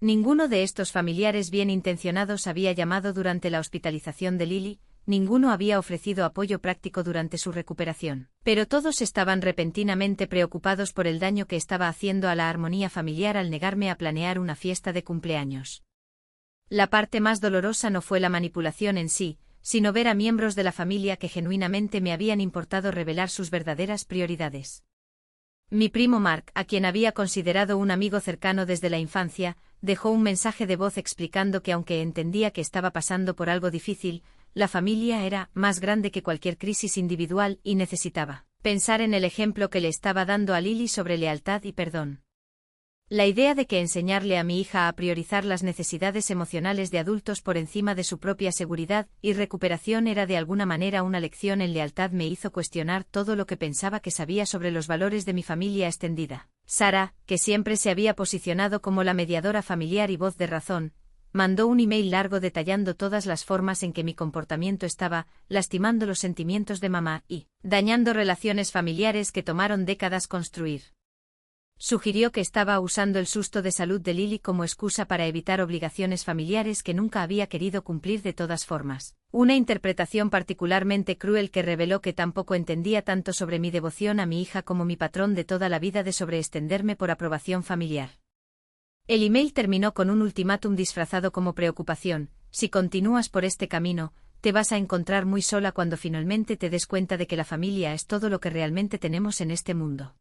Ninguno de estos familiares bien intencionados había llamado durante la hospitalización de Lily, ninguno había ofrecido apoyo práctico durante su recuperación, pero todos estaban repentinamente preocupados por el daño que estaba haciendo a la armonía familiar al negarme a planear una fiesta de cumpleaños. La parte más dolorosa no fue la manipulación en sí, sino ver a miembros de la familia que genuinamente me habían importado revelar sus verdaderas prioridades. Mi primo Mark, a quien había considerado un amigo cercano desde la infancia, dejó un mensaje de voz explicando que aunque entendía que estaba pasando por algo difícil, la familia era más grande que cualquier crisis individual y necesitaba pensar en el ejemplo que le estaba dando a Lily sobre lealtad y perdón. La idea de que enseñarle a mi hija a priorizar las necesidades emocionales de adultos por encima de su propia seguridad y recuperación era de alguna manera una lección en lealtad me hizo cuestionar todo lo que pensaba que sabía sobre los valores de mi familia extendida. Sara, que siempre se había posicionado como la mediadora familiar y voz de razón, mandó un email largo detallando todas las formas en que mi comportamiento estaba lastimando los sentimientos de mamá y dañando relaciones familiares que tomaron décadas construir. Sugirió que estaba usando el susto de salud de Lily como excusa para evitar obligaciones familiares que nunca había querido cumplir de todas formas. Una interpretación particularmente cruel que reveló que tampoco entendía tanto sobre mi devoción a mi hija como mi patrón de toda la vida de sobreextenderme por aprobación familiar. El email terminó con un ultimátum disfrazado como preocupación: si continúas por este camino, te vas a encontrar muy sola cuando finalmente te des cuenta de que la familia es todo lo que realmente tenemos en este mundo.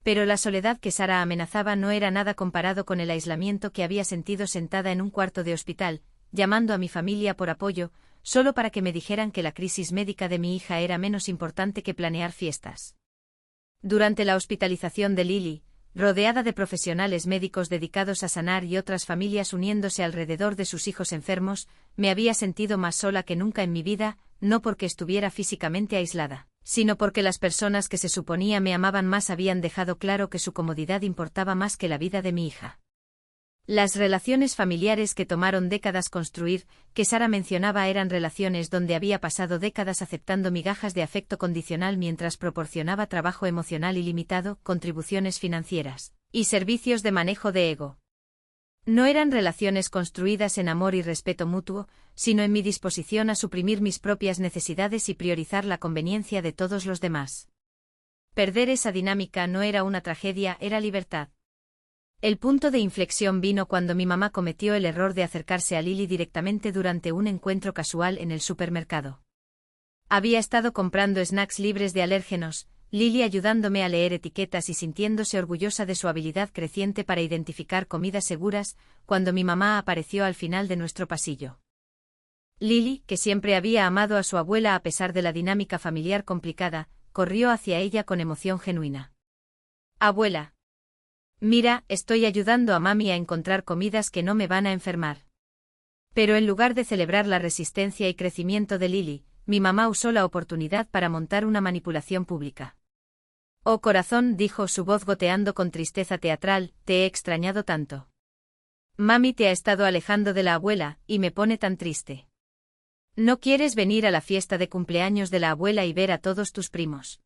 Pero la soledad que Sara amenazaba no era nada comparado con el aislamiento que había sentido sentada en un cuarto de hospital, llamando a mi familia por apoyo, solo para que me dijeran que la crisis médica de mi hija era menos importante que planear fiestas. Durante la hospitalización de Lily, rodeada de profesionales médicos dedicados a sanar y otras familias uniéndose alrededor de sus hijos enfermos, me había sentido más sola que nunca en mi vida, no porque estuviera físicamente aislada, sino porque las personas que se suponía me amaban más habían dejado claro que su comodidad importaba más que la vida de mi hija. Las relaciones familiares que tomaron décadas construir, que Sara mencionaba, eran relaciones donde había pasado décadas aceptando migajas de afecto condicional mientras proporcionaba trabajo emocional ilimitado, contribuciones financieras y servicios de manejo de ego. No eran relaciones construidas en amor y respeto mutuo, sino en mi disposición a suprimir mis propias necesidades y priorizar la conveniencia de todos los demás. Perder esa dinámica no era una tragedia, era libertad. El punto de inflexión vino cuando mi mamá cometió el error de acercarse a Lily directamente durante un encuentro casual en el supermercado. Había estado comprando snacks libres de alérgenos, Lily ayudándome a leer etiquetas y sintiéndose orgullosa de su habilidad creciente para identificar comidas seguras, cuando mi mamá apareció al final de nuestro pasillo. Lily, que siempre había amado a su abuela a pesar de la dinámica familiar complicada, corrió hacia ella con emoción genuina. «Abuela. Mira, estoy ayudando a mami a encontrar comidas que no me van a enfermar». Pero en lugar de celebrar la resistencia y crecimiento de Lily, mi mamá usó la oportunidad para montar una manipulación pública. «Oh corazón», dijo, su voz goteando con tristeza teatral, «te he extrañado tanto. Mami te ha estado alejando de la abuela, y me pone tan triste. ¿No quieres venir a la fiesta de cumpleaños de la abuela y ver a todos tus primos?»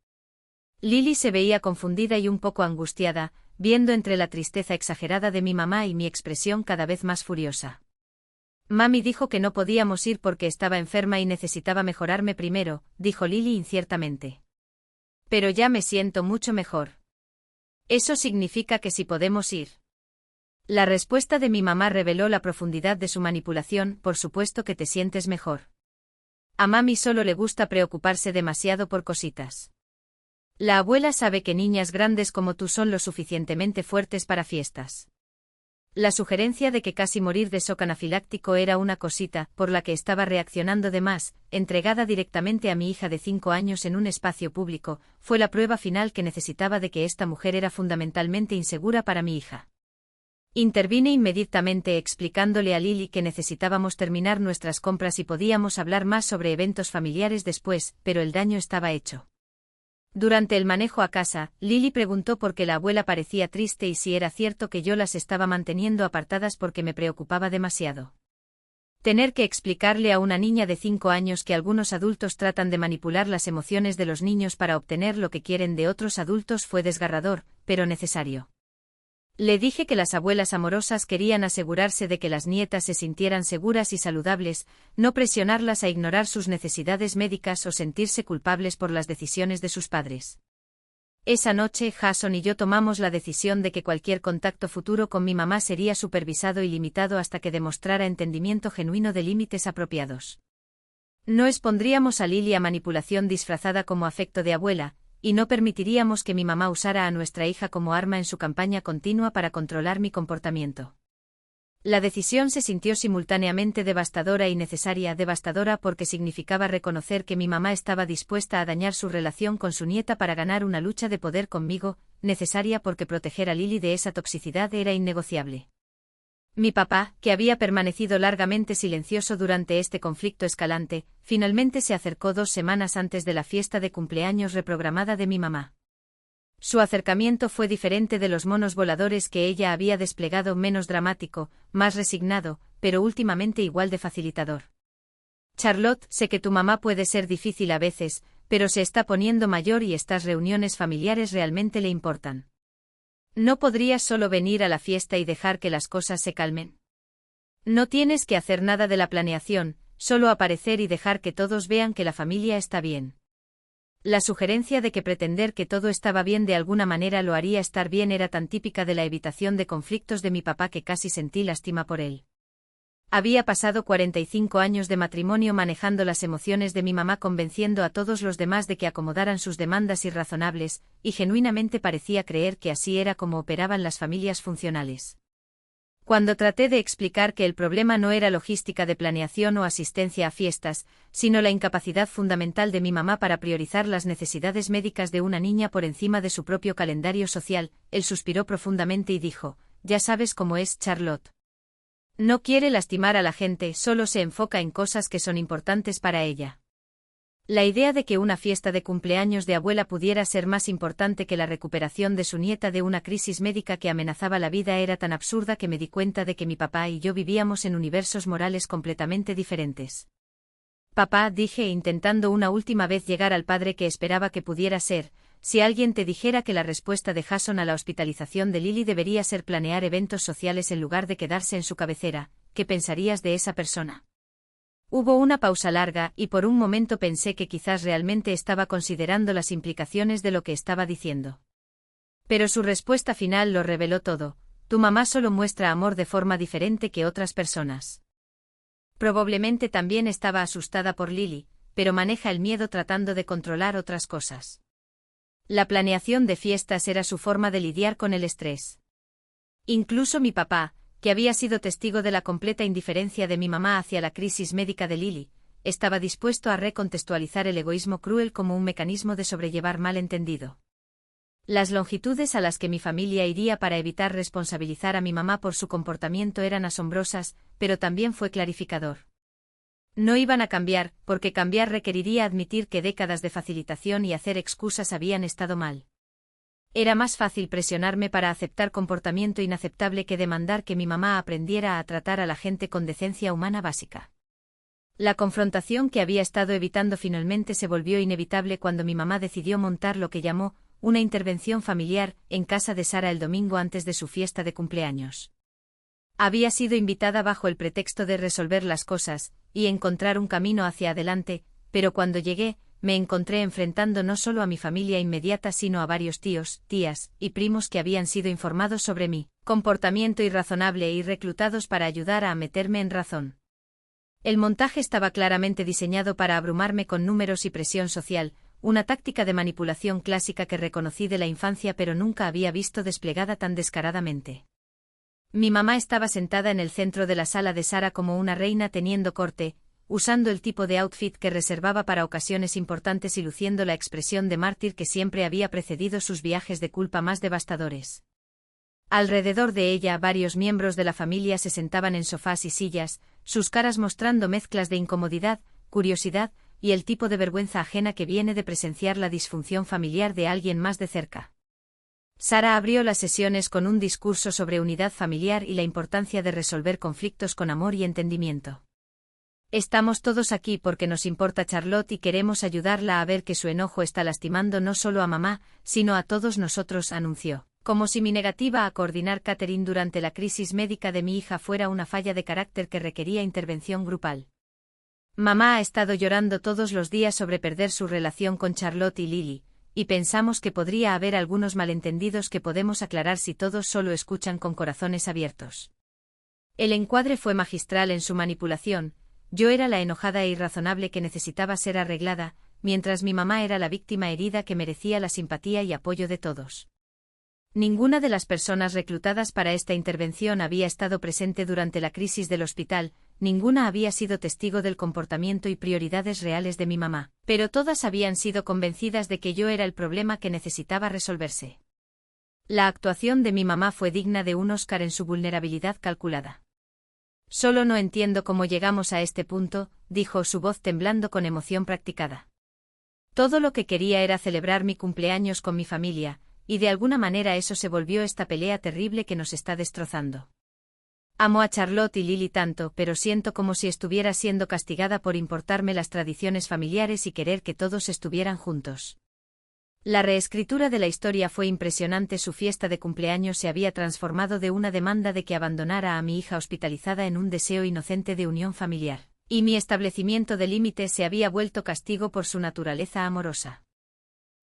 Lily se veía confundida y un poco angustiada, viendo entre la tristeza exagerada de mi mamá y mi expresión cada vez más furiosa. «Mami dijo que no podíamos ir porque estaba enferma y necesitaba mejorarme primero», dijo Lily inciertamente. «Pero ya me siento mucho mejor. Eso significa que sí podemos ir». La respuesta de mi mamá reveló la profundidad de su manipulación. «Por supuesto que te sientes mejor. A mami solo le gusta preocuparse demasiado por cositas. La abuela sabe que niñas grandes como tú son lo suficientemente fuertes para fiestas». La sugerencia de que casi morir de shock anafiláctico era una cosita por la que estaba reaccionando de más, entregada directamente a mi hija de 5 años en un espacio público, fue la prueba final que necesitaba de que esta mujer era fundamentalmente insegura para mi hija. Intervine inmediatamente explicándole a Lily que necesitábamos terminar nuestras compras y podíamos hablar más sobre eventos familiares después, pero el daño estaba hecho. Durante el manejo a casa, Lily preguntó por qué la abuela parecía triste y si era cierto que yo las estaba manteniendo apartadas porque me preocupaba demasiado. Tener que explicarle a una niña de 5 años que algunos adultos tratan de manipular las emociones de los niños para obtener lo que quieren de otros adultos fue desgarrador, pero necesario. Le dije que las abuelas amorosas querían asegurarse de que las nietas se sintieran seguras y saludables, no presionarlas a ignorar sus necesidades médicas o sentirse culpables por las decisiones de sus padres. Esa noche Jason y yo tomamos la decisión de que cualquier contacto futuro con mi mamá sería supervisado y limitado hasta que demostrara entendimiento genuino de límites apropiados. No expondríamos a Lily a manipulación disfrazada como afecto de abuela, y no permitiríamos que mi mamá usara a nuestra hija como arma en su campaña continua para controlar mi comportamiento. La decisión se sintió simultáneamente devastadora y necesaria. Devastadora porque significaba reconocer que mi mamá estaba dispuesta a dañar su relación con su nieta para ganar una lucha de poder conmigo, necesaria porque proteger a Lily de esa toxicidad era innegociable. Mi papá, que había permanecido largamente silencioso durante este conflicto escalante, finalmente se acercó 2 semanas antes de la fiesta de cumpleaños reprogramada de mi mamá. Su acercamiento fue diferente de los monos voladores que ella había desplegado, menos dramático, más resignado, pero últimamente igual de facilitador. Charlotte, sé que tu mamá puede ser difícil a veces, pero se está poniendo mayor y estas reuniones familiares realmente le importan. ¿No podrías solo venir a la fiesta y dejar que las cosas se calmen? No tienes que hacer nada de la planeación, solo aparecer y dejar que todos vean que la familia está bien. La sugerencia de que pretender que todo estaba bien de alguna manera lo haría estar bien era tan típica de la evitación de conflictos de mi papá que casi sentí lástima por él. Había pasado 45 años de matrimonio manejando las emociones de mi mamá, convenciendo a todos los demás de que acomodaran sus demandas irrazonables, y genuinamente parecía creer que así era como operaban las familias funcionales. Cuando traté de explicar que el problema no era logística de planeación o asistencia a fiestas, sino la incapacidad fundamental de mi mamá para priorizar las necesidades médicas de una niña por encima de su propio calendario social, él suspiró profundamente y dijo: «Ya sabes cómo es Charlotte. No quiere lastimar a la gente, solo se enfoca en cosas que son importantes para ella». La idea de que una fiesta de cumpleaños de abuela pudiera ser más importante que la recuperación de su nieta de una crisis médica que amenazaba la vida era tan absurda que me di cuenta de que mi papá y yo vivíamos en universos morales completamente diferentes. «Papá», dije, intentando una última vez llegar al padre que esperaba que pudiera ser, «si alguien te dijera que la respuesta de Jason a la hospitalización de Lily debería ser planear eventos sociales en lugar de quedarse en su cabecera, ¿qué pensarías de esa persona?». Hubo una pausa larga, y por un momento pensé que quizás realmente estaba considerando las implicaciones de lo que estaba diciendo. Pero su respuesta final lo reveló todo: «Tu mamá solo muestra amor de forma diferente que otras personas». Probablemente también estaba asustada por Lily, pero maneja el miedo tratando de controlar otras cosas. La planeación de fiestas era su forma de lidiar con el estrés. Incluso mi papá, que había sido testigo de la completa indiferencia de mi mamá hacia la crisis médica de Lily, estaba dispuesto a recontextualizar el egoísmo cruel como un mecanismo de sobrellevar malentendido. Las longitudes a las que mi familia iría para evitar responsabilizar a mi mamá por su comportamiento eran asombrosas, pero también fue clarificador. No iban a cambiar, porque cambiar requeriría admitir que décadas de facilitación y hacer excusas habían estado mal. Era más fácil presionarme para aceptar comportamiento inaceptable que demandar que mi mamá aprendiera a tratar a la gente con decencia humana básica. La confrontación que había estado evitando finalmente se volvió inevitable cuando mi mamá decidió montar lo que llamó una intervención familiar en casa de Sara el domingo antes de su fiesta de cumpleaños. Había sido invitada bajo el pretexto de resolver las cosas y encontrar un camino hacia adelante, pero cuando llegué, me encontré enfrentando no solo a mi familia inmediata sino a varios tíos, tías y primos que habían sido informados sobre mi comportamiento irrazonable y reclutados para ayudar a meterme en razón. El montaje estaba claramente diseñado para abrumarme con números y presión social, una táctica de manipulación clásica que reconocí de la infancia pero nunca había visto desplegada tan descaradamente. Mi mamá estaba sentada en el centro de la sala de Sara como una reina teniendo corte, usando el tipo de outfit que reservaba para ocasiones importantes y luciendo la expresión de mártir que siempre había precedido sus viajes de culpa más devastadores. Alrededor de ella varios miembros de la familia se sentaban en sofás y sillas, sus caras mostrando mezclas de incomodidad, curiosidad y el tipo de vergüenza ajena que viene de presenciar la disfunción familiar de alguien más de cerca. Sara abrió las sesiones con un discurso sobre unidad familiar y la importancia de resolver conflictos con amor y entendimiento. «Estamos todos aquí porque nos importa Charlotte y queremos ayudarla a ver que su enojo está lastimando no solo a mamá, sino a todos nosotros», anunció, como si mi negativa a coordinar catering durante la crisis médica de mi hija fuera una falla de carácter que requería intervención grupal. «Mamá ha estado llorando todos los días sobre perder su relación con Charlotte y Lily, y pensamos que podría haber algunos malentendidos que podemos aclarar si todos solo escuchan con corazones abiertos». El encuadre fue magistral en su manipulación. Yo era la enojada e irrazonable que necesitaba ser arreglada, mientras mi mamá era la víctima herida que merecía la simpatía y apoyo de todos. Ninguna de las personas reclutadas para esta intervención había estado presente durante la crisis del hospital, ninguna había sido testigo del comportamiento y prioridades reales de mi mamá, pero todas habían sido convencidas de que yo era el problema que necesitaba resolverse. La actuación de mi mamá fue digna de un Oscar en su vulnerabilidad calculada. Solo no entiendo cómo llegamos a este punto, dijo, su voz temblando con emoción practicada. Todo lo que quería era celebrar mi cumpleaños con mi familia, y de alguna manera eso se volvió esta pelea terrible que nos está destrozando. Amo a Charlotte y Lily tanto, pero siento como si estuviera siendo castigada por importarme las tradiciones familiares y querer que todos estuvieran juntos. La reescritura de la historia fue impresionante. Su fiesta de cumpleaños se había transformado de una demanda de que abandonara a mi hija hospitalizada en un deseo inocente de unión familiar, y mi establecimiento de límites se había vuelto castigo por su naturaleza amorosa.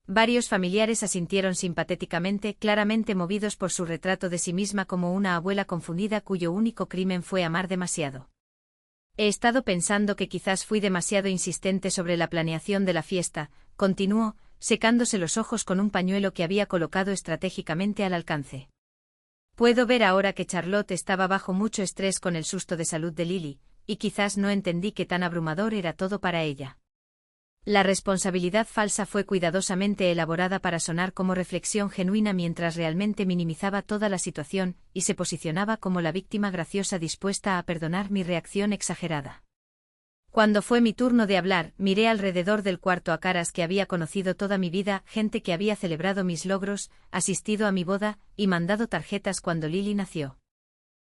Varios familiares asintieron simpatéticamente, claramente movidos por su retrato de sí misma como una abuela confundida cuyo único crimen fue amar demasiado. He estado pensando que quizás fui demasiado insistente sobre la planeación de la fiesta, continuó, secándose los ojos con un pañuelo que había colocado estratégicamente al alcance. Puedo ver ahora que Charlotte estaba bajo mucho estrés con el susto de salud de Lily, y quizás no entendí qué tan abrumador era todo para ella. La responsabilidad falsa fue cuidadosamente elaborada para sonar como reflexión genuina mientras realmente minimizaba toda la situación, y se posicionaba como la víctima graciosa dispuesta a perdonar mi reacción exagerada. Cuando fue mi turno de hablar, miré alrededor del cuarto a caras que había conocido toda mi vida, gente que había celebrado mis logros, asistido a mi boda, y mandado tarjetas cuando Lily nació.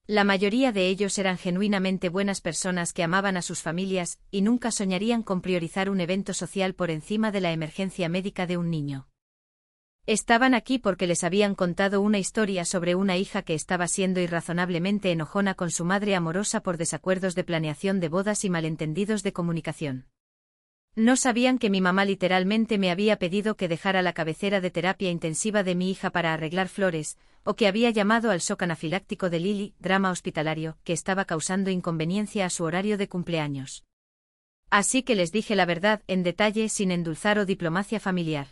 La mayoría de ellos eran genuinamente buenas personas que amaban a sus familias, y nunca soñarían con priorizar un evento social por encima de la emergencia médica de un niño. Estaban aquí porque les habían contado una historia sobre una hija que estaba siendo irrazonablemente enojona con su madre amorosa por desacuerdos de planeación de bodas y malentendidos de comunicación. No sabían que mi mamá literalmente me había pedido que dejara la cabecera de terapia intensiva de mi hija para arreglar flores, o que había llamado al shock anafiláctico de Lily, drama hospitalario, que estaba causando inconveniencia a su horario de cumpleaños. Así que les dije la verdad en detalle sin endulzar o diplomacia familiar.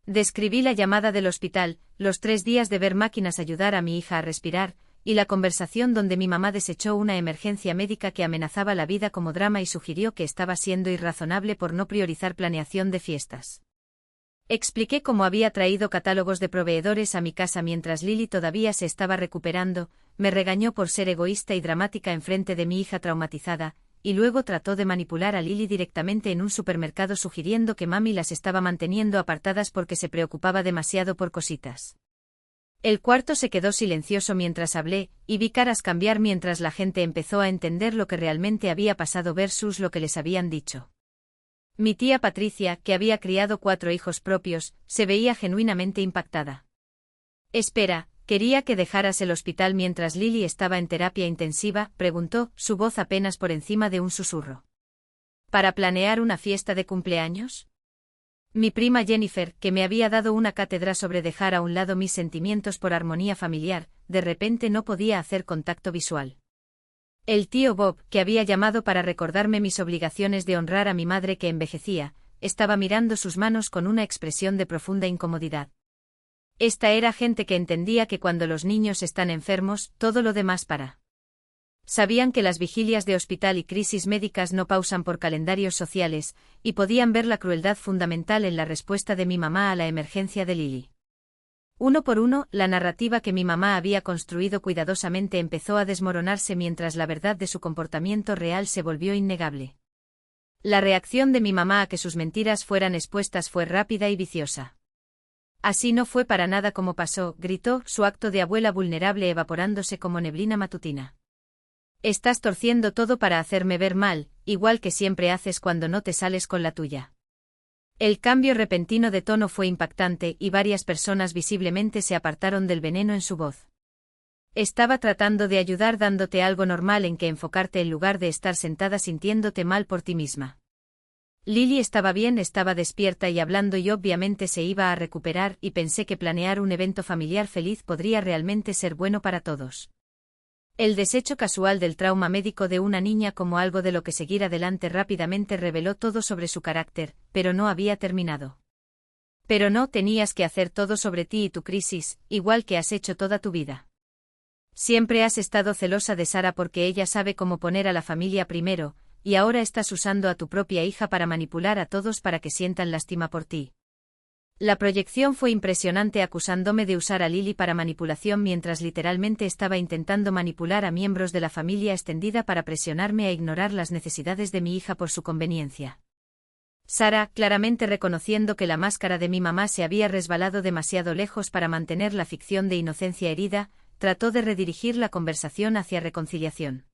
Describí la llamada del hospital, los 3 días de ver máquinas ayudar a mi hija a respirar, y la conversación donde mi mamá desechó una emergencia médica que amenazaba la vida como drama y sugirió que estaba siendo irrazonable por no priorizar planeación de fiestas. Expliqué cómo había traído catálogos de proveedores a mi casa mientras Lily todavía se estaba recuperando, me regañó por ser egoísta y dramática enfrente de mi hija traumatizada, y luego trató de manipular a Lily directamente en un supermercado sugiriendo que mami las estaba manteniendo apartadas porque se preocupaba demasiado por cositas. El cuarto se quedó silencioso mientras hablé, y vi caras cambiar mientras la gente empezó a entender lo que realmente había pasado versus lo que les habían dicho. Mi tía Patricia, que había criado 4 hijos propios, se veía genuinamente impactada. Espera, ¿quería que dejaras el hospital mientras Lily estaba en terapia intensiva?, preguntó, su voz apenas por encima de un susurro. ¿Para planear una fiesta de cumpleaños? Mi prima Jennifer, que me había dado una cátedra sobre dejar a un lado mis sentimientos por armonía familiar, de repente no podía hacer contacto visual. El tío Bob, que había llamado para recordarme mis obligaciones de honrar a mi madre que envejecía, estaba mirando sus manos con una expresión de profunda incomodidad. Esta era gente que entendía que cuando los niños están enfermos, todo lo demás para. Sabían que las vigilias de hospital y crisis médicas no pausan por calendarios sociales, y podían ver la crueldad fundamental en la respuesta de mi mamá a la emergencia de Lily. Uno por uno, la narrativa que mi mamá había construido cuidadosamente empezó a desmoronarse mientras la verdad de su comportamiento real se volvió innegable. La reacción de mi mamá a que sus mentiras fueran expuestas fue rápida y viciosa. Así no fue para nada como pasó, gritó, su acto de abuela vulnerable evaporándose como neblina matutina. Estás torciendo todo para hacerme ver mal, igual que siempre haces cuando no te sales con la tuya. El cambio repentino de tono fue impactante y varias personas visiblemente se apartaron del veneno en su voz. Estaba tratando de ayudar dándote algo normal en que enfocarte en lugar de estar sentada sintiéndote mal por ti misma. Lily estaba bien, estaba despierta y hablando y obviamente se iba a recuperar y pensé que planear un evento familiar feliz podría realmente ser bueno para todos. El desecho casual del trauma médico de una niña como algo de lo que seguir adelante rápidamente reveló todo sobre su carácter, pero no había terminado. Pero no tenías que hacer todo sobre ti y tu crisis, igual que has hecho toda tu vida. Siempre has estado celosa de Sara porque ella sabe cómo poner a la familia primero, y ahora estás usando a tu propia hija para manipular a todos para que sientan lástima por ti. La proyección fue impresionante acusándome de usar a Lily para manipulación mientras literalmente estaba intentando manipular a miembros de la familia extendida para presionarme a ignorar las necesidades de mi hija por su conveniencia. Sara, claramente reconociendo que la máscara de mi mamá se había resbalado demasiado lejos para mantener la ficción de inocencia herida, trató de redirigir la conversación hacia reconciliación.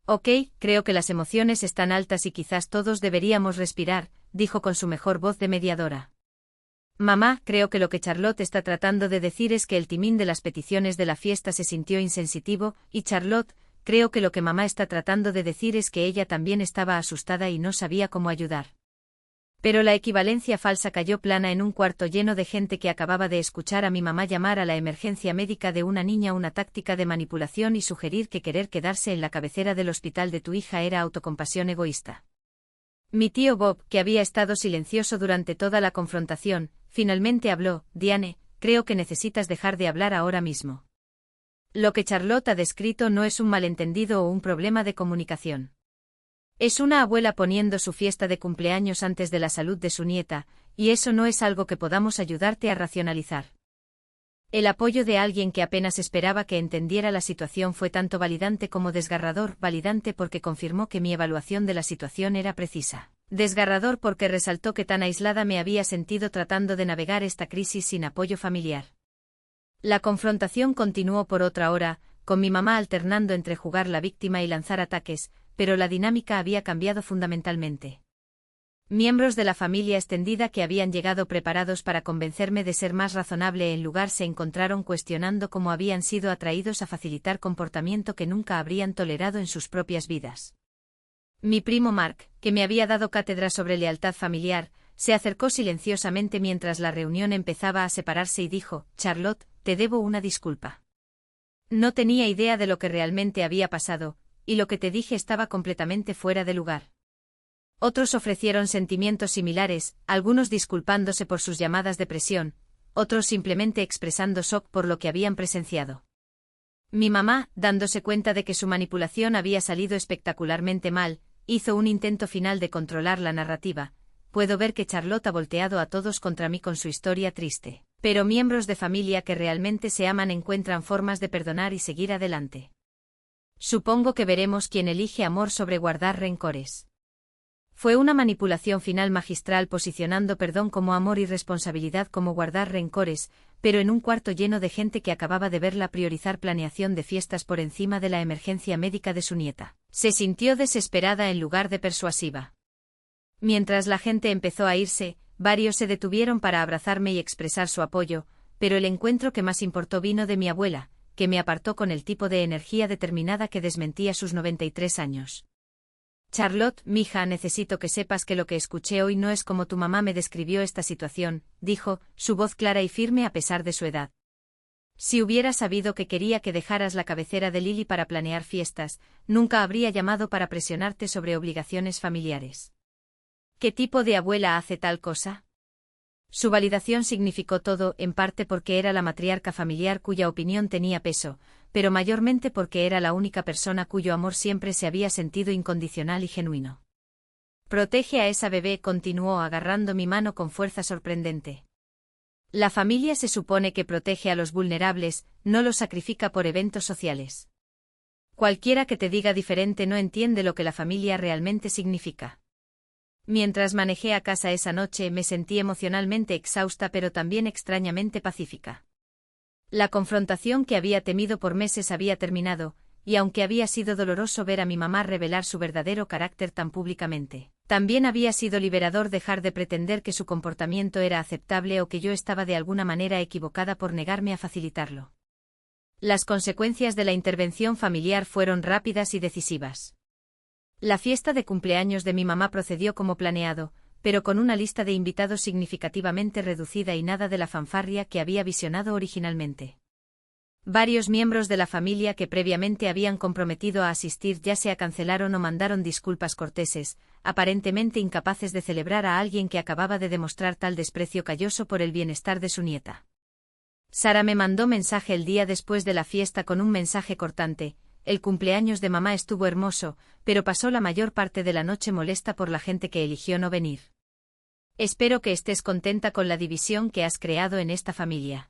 Ok, creo que las emociones están altas y quizás todos deberíamos respirar, dijo con su mejor voz de mediadora. Mamá, creo que lo que Charlotte está tratando de decir es que el timín de las peticiones de la fiesta se sintió insensitivo, y Charlotte, creo que lo que mamá está tratando de decir es que ella también estaba asustada y no sabía cómo ayudar. Pero la equivalencia falsa cayó plana en un cuarto lleno de gente que acababa de escuchar a mi mamá llamar a la emergencia médica de una niña una táctica de manipulación y sugerir que querer quedarse en la cabecera del hospital de tu hija era autocompasión egoísta. Mi tío Bob, que había estado silencioso durante toda la confrontación, finalmente habló. Diane, creo que necesitas dejar de hablar ahora mismo. Lo que Charlotte ha descrito no es un malentendido o un problema de comunicación. Es una abuela poniendo su fiesta de cumpleaños antes de la salud de su nieta, y eso no es algo que podamos ayudarte a racionalizar. El apoyo de alguien que apenas esperaba que entendiera la situación fue tanto validante como desgarrador. Validante porque confirmó que mi evaluación de la situación era precisa. Desgarrador porque resaltó que tan aislada me había sentido tratando de navegar esta crisis sin apoyo familiar. La confrontación continuó por otra hora, con mi mamá alternando entre jugar la víctima y lanzar ataques, pero la dinámica había cambiado fundamentalmente. Miembros de la familia extendida que habían llegado preparados para convencerme de ser más razonable en lugar se encontraron cuestionando cómo habían sido atraídos a facilitar comportamiento que nunca habrían tolerado en sus propias vidas. Mi primo Mark, que me había dado cátedra sobre lealtad familiar, se acercó silenciosamente mientras la reunión empezaba a separarse y dijo: Charlotte, te debo una disculpa. No tenía idea de lo que realmente había pasado, y lo que te dije estaba completamente fuera de lugar. Otros ofrecieron sentimientos similares, algunos disculpándose por sus llamadas de presión, otros simplemente expresando shock por lo que habían presenciado. Mi mamá, dándose cuenta de que su manipulación había salido espectacularmente mal, hizo un intento final de controlar la narrativa. Puedo ver que Charlotte ha volteado a todos contra mí con su historia triste, pero miembros de familia que realmente se aman encuentran formas de perdonar y seguir adelante. Supongo que veremos quién elige amor sobre guardar rencores. Fue una manipulación final magistral posicionando perdón como amor y responsabilidad como guardar rencores, pero en un cuarto lleno de gente que acababa de verla priorizar planeación de fiestas por encima de la emergencia médica de su nieta. Se sintió desesperada en lugar de persuasiva. Mientras la gente empezó a irse, varios se detuvieron para abrazarme y expresar su apoyo, pero el encuentro que más importó vino de mi abuela, que me apartó con el tipo de energía determinada que desmentía sus 93 años. Charlotte, mija, necesito que sepas que lo que escuché hoy no es como tu mamá me describió esta situación, dijo, su voz clara y firme a pesar de su edad. Si hubiera sabido que quería que dejaras la cabecera de Lily para planear fiestas, nunca habría llamado para presionarte sobre obligaciones familiares. ¿Qué tipo de abuela hace tal cosa? Su validación significó todo, en parte porque era la matriarca familiar cuya opinión tenía peso, pero mayormente porque era la única persona cuyo amor siempre se había sentido incondicional y genuino. Protege a esa bebé, continuó agarrando mi mano con fuerza sorprendente. La familia se supone que protege a los vulnerables, no los sacrifica por eventos sociales. Cualquiera que te diga diferente no entiende lo que la familia realmente significa. Mientras manejé a casa esa noche me sentí emocionalmente exhausta pero también extrañamente pacífica. La confrontación que había temido por meses había terminado, y aunque había sido doloroso ver a mi mamá revelar su verdadero carácter tan públicamente, también había sido liberador dejar de pretender que su comportamiento era aceptable o que yo estaba de alguna manera equivocada por negarme a facilitarlo. Las consecuencias de la intervención familiar fueron rápidas y decisivas. La fiesta de cumpleaños de mi mamá procedió como planeado, pero con una lista de invitados significativamente reducida y nada de la fanfarria que había visionado originalmente. Varios miembros de la familia que previamente habían comprometido a asistir ya sea cancelaron o mandaron disculpas corteses, aparentemente incapaces de celebrar a alguien que acababa de demostrar tal desprecio calloso por el bienestar de su nieta. Sara me mandó mensaje el día después de la fiesta con un mensaje cortante: el cumpleaños de mamá estuvo hermoso, pero pasó la mayor parte de la noche molesta por la gente que eligió no venir. Espero que estés contenta con la división que has creado en esta familia.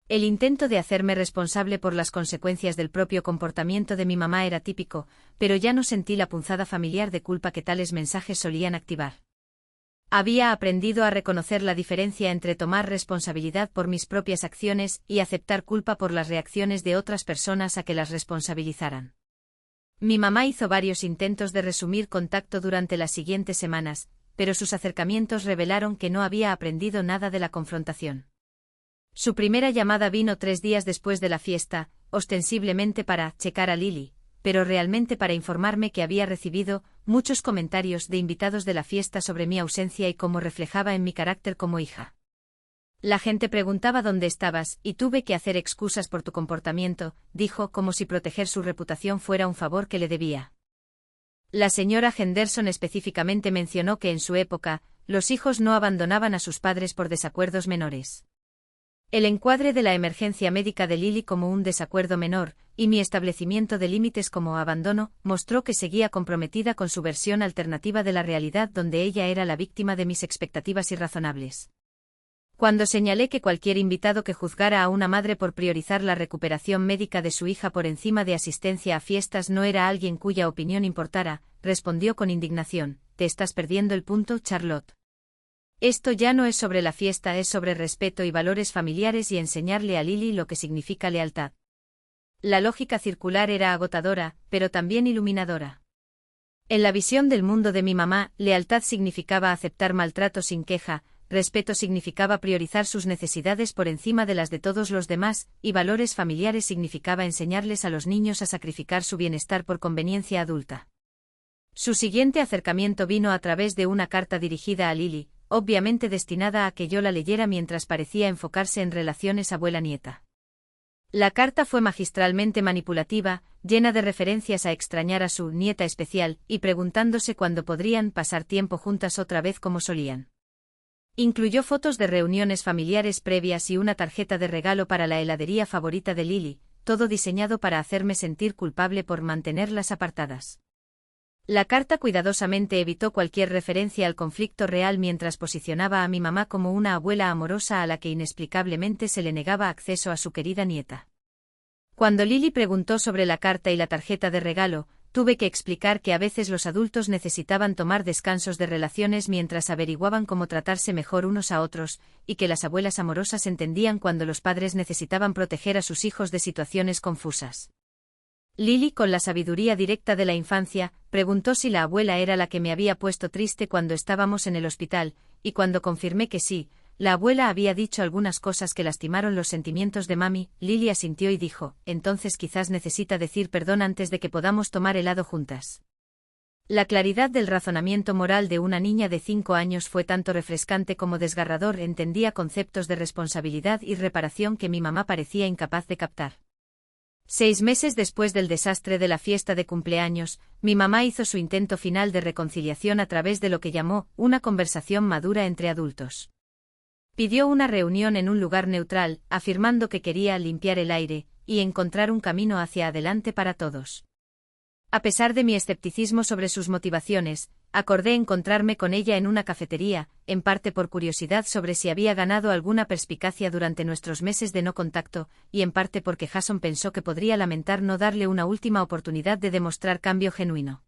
El intento de hacerme responsable por las consecuencias del propio comportamiento de mi mamá era típico, pero ya no sentí la punzada familiar de culpa que tales mensajes solían activar. Había aprendido a reconocer la diferencia entre tomar responsabilidad por mis propias acciones y aceptar culpa por las reacciones de otras personas a que las responsabilizaran. Mi mamá hizo varios intentos de resumir contacto durante las siguientes semanas, pero sus acercamientos revelaron que no había aprendido nada de la confrontación. Su primera llamada vino 3 días después de la fiesta, ostensiblemente para checar a Lily, pero realmente para informarme que había recibido muchos comentarios de invitados de la fiesta sobre mi ausencia y cómo reflejaba en mi carácter como hija. La gente preguntaba dónde estabas y tuve que hacer excusas por tu comportamiento, dijo, como si proteger su reputación fuera un favor que le debía. La señora Henderson específicamente mencionó que en su época, los hijos no abandonaban a sus padres por desacuerdos menores. El encuadre de la emergencia médica de Lily como un desacuerdo menor, y mi establecimiento de límites como abandono, mostró que seguía comprometida con su versión alternativa de la realidad donde ella era la víctima de mis expectativas irrazonables. Cuando señalé que cualquier invitado que juzgara a una madre por priorizar la recuperación médica de su hija por encima de asistencia a fiestas no era alguien cuya opinión importara, respondió con indignación: «Te estás perdiendo el punto, Charlotte. Esto ya no es sobre la fiesta, es sobre respeto y valores familiares y enseñarle a Lily lo que significa lealtad». La lógica circular era agotadora, pero también iluminadora. En la visión del mundo de mi mamá, lealtad significaba aceptar maltrato sin queja, respeto significaba priorizar sus necesidades por encima de las de todos los demás, y valores familiares significaba enseñarles a los niños a sacrificar su bienestar por conveniencia adulta. Su siguiente acercamiento vino a través de una carta dirigida a Lily, obviamente destinada a que yo la leyera mientras parecía enfocarse en relaciones abuela-nieta. La carta fue magistralmente manipulativa, llena de referencias a extrañar a su nieta especial y preguntándose cuándo podrían pasar tiempo juntas otra vez como solían. Incluyó fotos de reuniones familiares previas y una tarjeta de regalo para la heladería favorita de Lily, todo diseñado para hacerme sentir culpable por mantenerlas apartadas. La carta cuidadosamente evitó cualquier referencia al conflicto real mientras posicionaba a mi mamá como una abuela amorosa a la que inexplicablemente se le negaba acceso a su querida nieta. Cuando Lily preguntó sobre la carta y la tarjeta de regalo, tuve que explicar que a veces los adultos necesitaban tomar descansos de relaciones mientras averiguaban cómo tratarse mejor unos a otros, y que las abuelas amorosas entendían cuando los padres necesitaban proteger a sus hijos de situaciones confusas. Lily, con la sabiduría directa de la infancia, preguntó si la abuela era la que me había puesto triste cuando estábamos en el hospital, y cuando confirmé que sí, la abuela había dicho algunas cosas que lastimaron los sentimientos de mami. Lily asintió y dijo: «Entonces quizás necesita decir perdón antes de que podamos tomar helado juntas». La claridad del razonamiento moral de una niña de 5 años fue tanto refrescante como desgarrador. Entendía conceptos de responsabilidad y reparación que mi mamá parecía incapaz de captar. 6 meses después del desastre de la fiesta de cumpleaños, mi mamá hizo su intento final de reconciliación a través de lo que llamó una conversación madura entre adultos. Pidió una reunión en un lugar neutral, afirmando que quería limpiar el aire y encontrar un camino hacia adelante para todos. A pesar de mi escepticismo sobre sus motivaciones, acordé encontrarme con ella en una cafetería, en parte por curiosidad sobre si había ganado alguna perspicacia durante nuestros meses de no contacto, y en parte porque Jason pensó que podría lamentar no darle una última oportunidad de demostrar cambio genuino.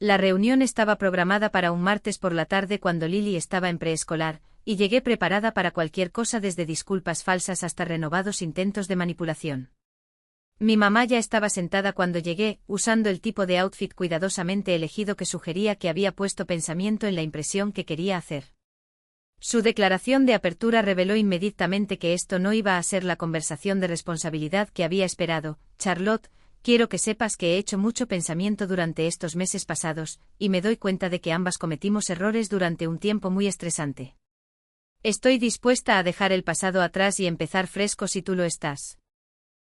La reunión estaba programada para un martes por la tarde cuando Lily estaba en preescolar, y llegué preparada para cualquier cosa desde disculpas falsas hasta renovados intentos de manipulación. Mi mamá ya estaba sentada cuando llegué, usando el tipo de outfit cuidadosamente elegido que sugería que había puesto pensamiento en la impresión que quería hacer. Su declaración de apertura reveló inmediatamente que esto no iba a ser la conversación de responsabilidad que había esperado. «Charlotte, quiero que sepas que he hecho mucho pensamiento durante estos meses pasados, y me doy cuenta de que ambas cometimos errores durante un tiempo muy estresante. Estoy dispuesta a dejar el pasado atrás y empezar fresco si tú lo estás».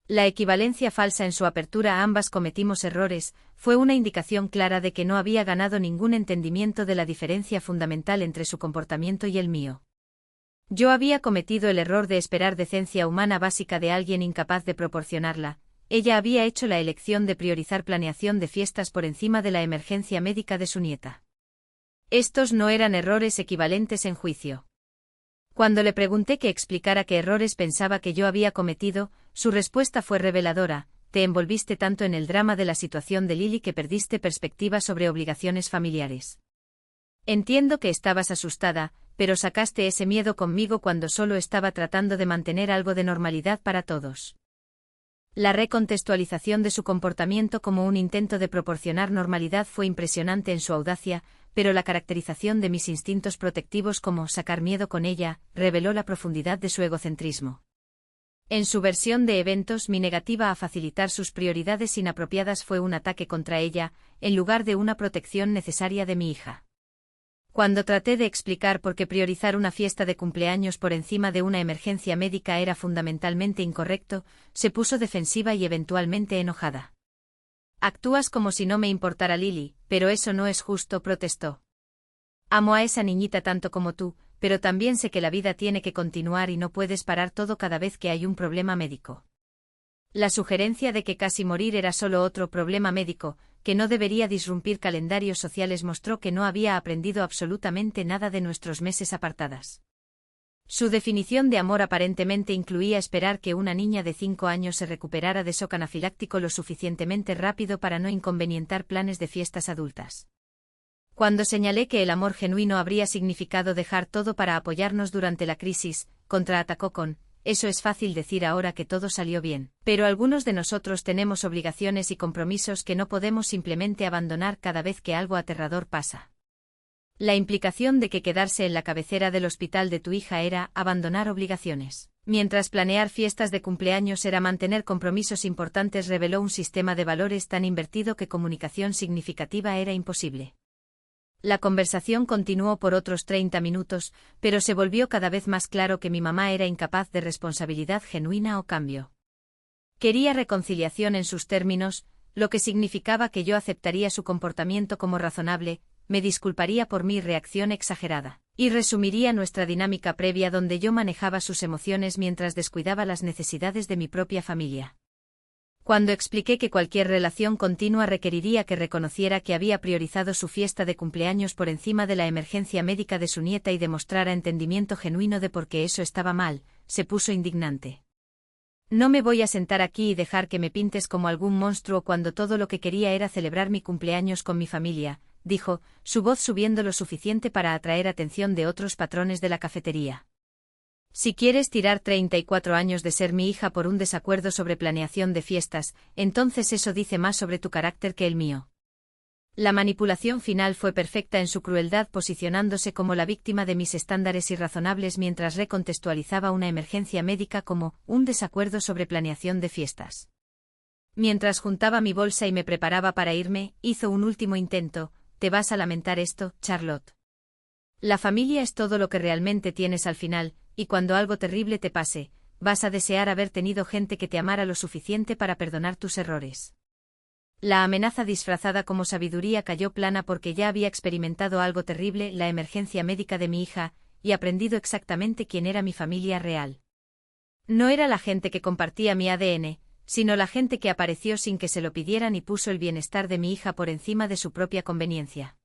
La equivalencia falsa en su apertura a ambas cometimos errores, fue una indicación clara de que no había ganado ningún entendimiento de la diferencia fundamental entre su comportamiento y el mío. Yo había cometido el error de esperar decencia humana básica de alguien incapaz de proporcionarla. Ella había hecho la elección de priorizar planeación de fiestas por encima de la emergencia médica de su nieta. Estos no eran errores equivalentes en juicio. Cuando le pregunté que explicara qué errores pensaba que yo había cometido, su respuesta fue reveladora: te envolviste tanto en el drama de la situación de Lily que perdiste perspectiva sobre obligaciones familiares. Entiendo que estabas asustada, pero sacaste ese miedo conmigo cuando solo estaba tratando de mantener algo de normalidad para todos. La recontextualización de su comportamiento como un intento de proporcionar normalidad fue impresionante en su audacia, pero la caracterización de mis instintos protectivos como sacar miedo con ella reveló la profundidad de su egocentrismo. En su versión de eventos, mi negativa a facilitar sus prioridades inapropiadas fue un ataque contra ella, en lugar de una protección necesaria de mi hija. Cuando traté de explicar por qué priorizar una fiesta de cumpleaños por encima de una emergencia médica era fundamentalmente incorrecto, se puso defensiva y eventualmente enojada. Actúas como si no me importara Lily, pero eso no es justo, protestó. Amo a esa niñita tanto como tú, pero también sé que la vida tiene que continuar y no puedes parar todo cada vez que hay un problema médico. La sugerencia de que casi morir era solo otro problema médico, que no debería disrumpir calendarios sociales, mostró que no había aprendido absolutamente nada de nuestros meses apartadas. Su definición de amor aparentemente incluía esperar que una niña de 5 años se recuperara de shock anafiláctico lo suficientemente rápido para no inconvenientar planes de fiestas adultas. Cuando señalé que el amor genuino habría significado dejar todo para apoyarnos durante la crisis, contraatacó con: eso es fácil decir ahora que todo salió bien, pero algunos de nosotros tenemos obligaciones y compromisos que no podemos simplemente abandonar cada vez que algo aterrador pasa. La implicación de que quedarse en la cabecera del hospital de tu hija era abandonar obligaciones, mientras planear fiestas de cumpleaños era mantener compromisos importantes, reveló un sistema de valores tan invertido que comunicación significativa era imposible. La conversación continuó por otros 30 minutos, pero se volvió cada vez más claro que mi mamá era incapaz de responsabilidad genuina o cambio. Quería reconciliación en sus términos, lo que significaba que yo aceptaría su comportamiento como razonable, me disculparía por mi reacción exagerada, y resumiría nuestra dinámica previa donde yo manejaba sus emociones mientras descuidaba las necesidades de mi propia familia. Cuando expliqué que cualquier relación continua requeriría que reconociera que había priorizado su fiesta de cumpleaños por encima de la emergencia médica de su nieta y demostrara entendimiento genuino de por qué eso estaba mal, se puso indignante. No me voy a sentar aquí y dejar que me pintes como algún monstruo cuando todo lo que quería era celebrar mi cumpleaños con mi familia, dijo, su voz subiendo lo suficiente para atraer atención de otros patrones de la cafetería. Si quieres tirar 34 años de ser mi hija por un desacuerdo sobre planeación de fiestas, entonces eso dice más sobre tu carácter que el mío. La manipulación final fue perfecta en su crueldad, posicionándose como la víctima de mis estándares irrazonables mientras recontextualizaba una emergencia médica como un desacuerdo sobre planeación de fiestas. Mientras juntaba mi bolsa y me preparaba para irme, hizo un último intento: te vas a lamentar esto, Charlotte. La familia es todo lo que realmente tienes al final, y cuando algo terrible te pase, vas a desear haber tenido gente que te amara lo suficiente para perdonar tus errores. La amenaza disfrazada como sabiduría cayó plana porque ya había experimentado algo terrible, la emergencia médica de mi hija, y aprendido exactamente quién era mi familia real. No era la gente que compartía mi ADN, sino la gente que apareció sin que se lo pidieran y puso el bienestar de mi hija por encima de su propia conveniencia.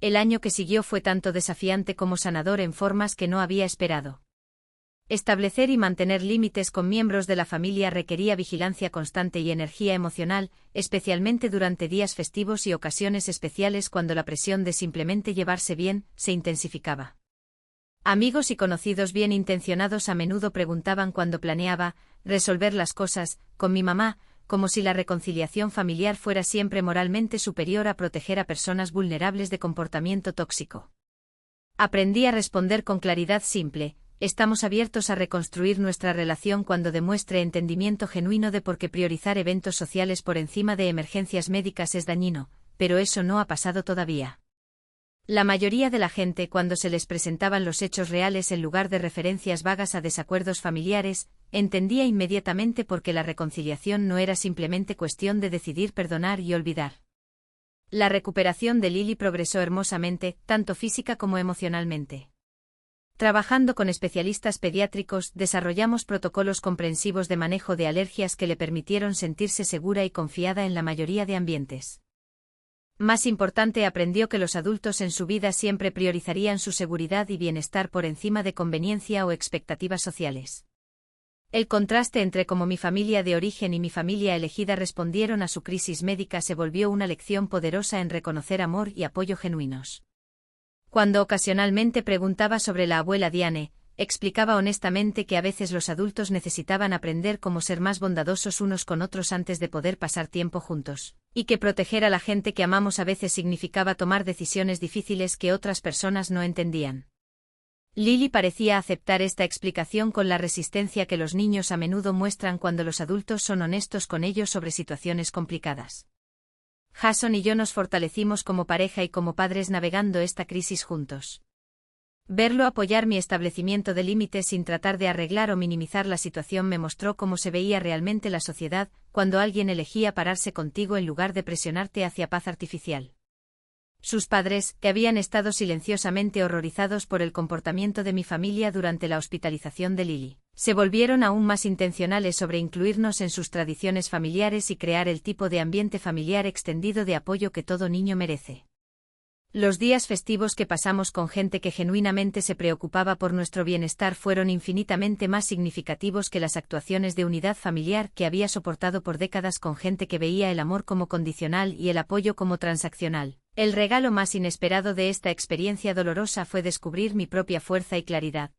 El año que siguió fue tanto desafiante como sanador en formas que no había esperado. Establecer y mantener límites con miembros de la familia requería vigilancia constante y energía emocional, especialmente durante días festivos y ocasiones especiales cuando la presión de simplemente llevarse bien se intensificaba. Amigos y conocidos bien intencionados a menudo preguntaban cuando planeaba resolver las cosas con mi mamá, como si la reconciliación familiar fuera siempre moralmente superior a proteger a personas vulnerables de comportamiento tóxico. Aprendí a responder con claridad simple: estamos abiertos a reconstruir nuestra relación cuando demuestre entendimiento genuino de por qué priorizar eventos sociales por encima de emergencias médicas es dañino, pero eso no ha pasado todavía. La mayoría de la gente, cuando se les presentaban los hechos reales en lugar de referencias vagas a desacuerdos familiares, entendía inmediatamente por qué la reconciliación no era simplemente cuestión de decidir perdonar y olvidar. La recuperación de Lily progresó hermosamente, tanto física como emocionalmente. Trabajando con especialistas pediátricos, desarrollamos protocolos comprensivos de manejo de alergias que le permitieron sentirse segura y confiada en la mayoría de ambientes. Más importante, aprendió que los adultos en su vida siempre priorizarían su seguridad y bienestar por encima de conveniencia o expectativas sociales. El contraste entre cómo mi familia de origen y mi familia elegida respondieron a su crisis médica se volvió una lección poderosa en reconocer amor y apoyo genuinos. Cuando ocasionalmente preguntaba sobre la abuela Diane, explicaba honestamente que a veces los adultos necesitaban aprender cómo ser más bondadosos unos con otros antes de poder pasar tiempo juntos, y que proteger a la gente que amamos a veces significaba tomar decisiones difíciles que otras personas no entendían. Lily parecía aceptar esta explicación con la resistencia que los niños a menudo muestran cuando los adultos son honestos con ellos sobre situaciones complicadas. Jason y yo nos fortalecimos como pareja y como padres navegando esta crisis juntos. Verlo apoyar mi establecimiento de límites sin tratar de arreglar o minimizar la situación me mostró cómo se veía realmente la sociedad cuando alguien elegía pararse contigo en lugar de presionarte hacia paz artificial. Sus padres, que habían estado silenciosamente horrorizados por el comportamiento de mi familia durante la hospitalización de Lily, se volvieron aún más intencionales sobre incluirnos en sus tradiciones familiares y crear el tipo de ambiente familiar extendido de apoyo que todo niño merece. Los días festivos que pasamos con gente que genuinamente se preocupaba por nuestro bienestar fueron infinitamente más significativos que las actuaciones de unidad familiar que había soportado por décadas con gente que veía el amor como condicional y el apoyo como transaccional. El regalo más inesperado de esta experiencia dolorosa fue descubrir mi propia fuerza y claridad.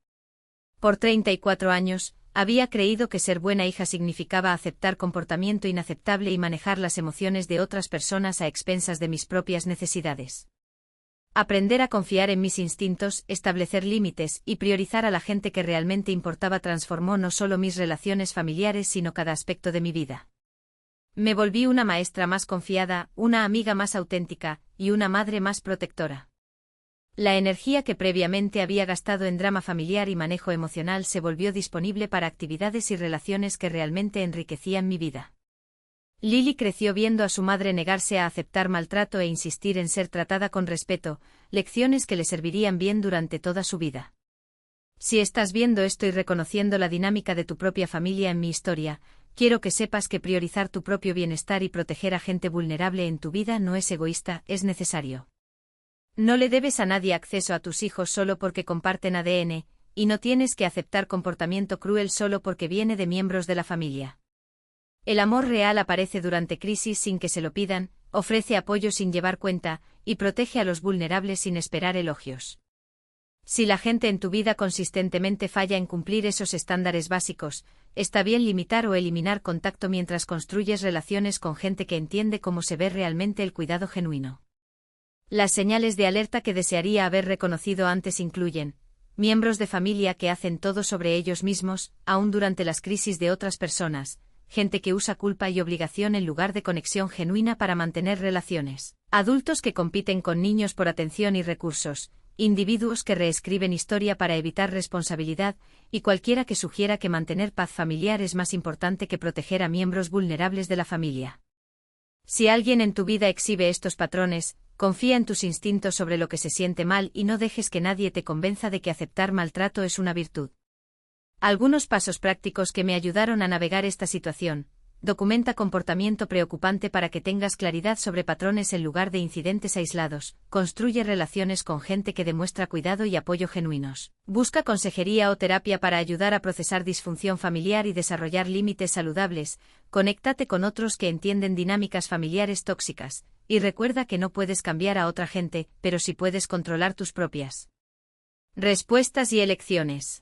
Por 34 años, había creído que ser buena hija significaba aceptar comportamiento inaceptable y manejar las emociones de otras personas a expensas de mis propias necesidades. Aprender a confiar en mis instintos, establecer límites y priorizar a la gente que realmente importaba transformó no solo mis relaciones familiares sino cada aspecto de mi vida. Me volví una maestra más confiada, una amiga más auténtica y una madre más protectora. La energía que previamente había gastado en drama familiar y manejo emocional se volvió disponible para actividades y relaciones que realmente enriquecían mi vida. Lily creció viendo a su madre negarse a aceptar maltrato e insistir en ser tratada con respeto, lecciones que le servirían bien durante toda su vida. Si estás viendo esto y reconociendo la dinámica de tu propia familia en mi historia, quiero que sepas que priorizar tu propio bienestar y proteger a gente vulnerable en tu vida no es egoísta, es necesario. No le debes a nadie acceso a tus hijos solo porque comparten ADN, y no tienes que aceptar comportamiento cruel solo porque viene de miembros de la familia. El amor real aparece durante crisis sin que se lo pidan, ofrece apoyo sin llevar cuenta, y protege a los vulnerables sin esperar elogios. Si la gente en tu vida consistentemente falla en cumplir esos estándares básicos, está bien limitar o eliminar contacto mientras construyes relaciones con gente que entiende cómo se ve realmente el cuidado genuino. Las señales de alerta que desearía haber reconocido antes incluyen miembros de familia que hacen todo sobre ellos mismos, aún durante las crisis de otras personas, gente que usa culpa y obligación en lugar de conexión genuina para mantener relaciones, adultos que compiten con niños por atención y recursos, individuos que reescriben historia para evitar responsabilidad, y cualquiera que sugiera que mantener paz familiar es más importante que proteger a miembros vulnerables de la familia. Si alguien en tu vida exhibe estos patrones, confía en tus instintos sobre lo que se siente mal y no dejes que nadie te convenza de que aceptar maltrato es una virtud. Algunos pasos prácticos que me ayudaron a navegar esta situación. Documenta comportamiento preocupante para que tengas claridad sobre patrones en lugar de incidentes aislados. Construye relaciones con gente que demuestra cuidado y apoyo genuinos. Busca consejería o terapia para ayudar a procesar disfunción familiar y desarrollar límites saludables. Conéctate con otros que entienden dinámicas familiares tóxicas. Y recuerda que no puedes cambiar a otra gente, pero sí puedes controlar tus propias respuestas y elecciones.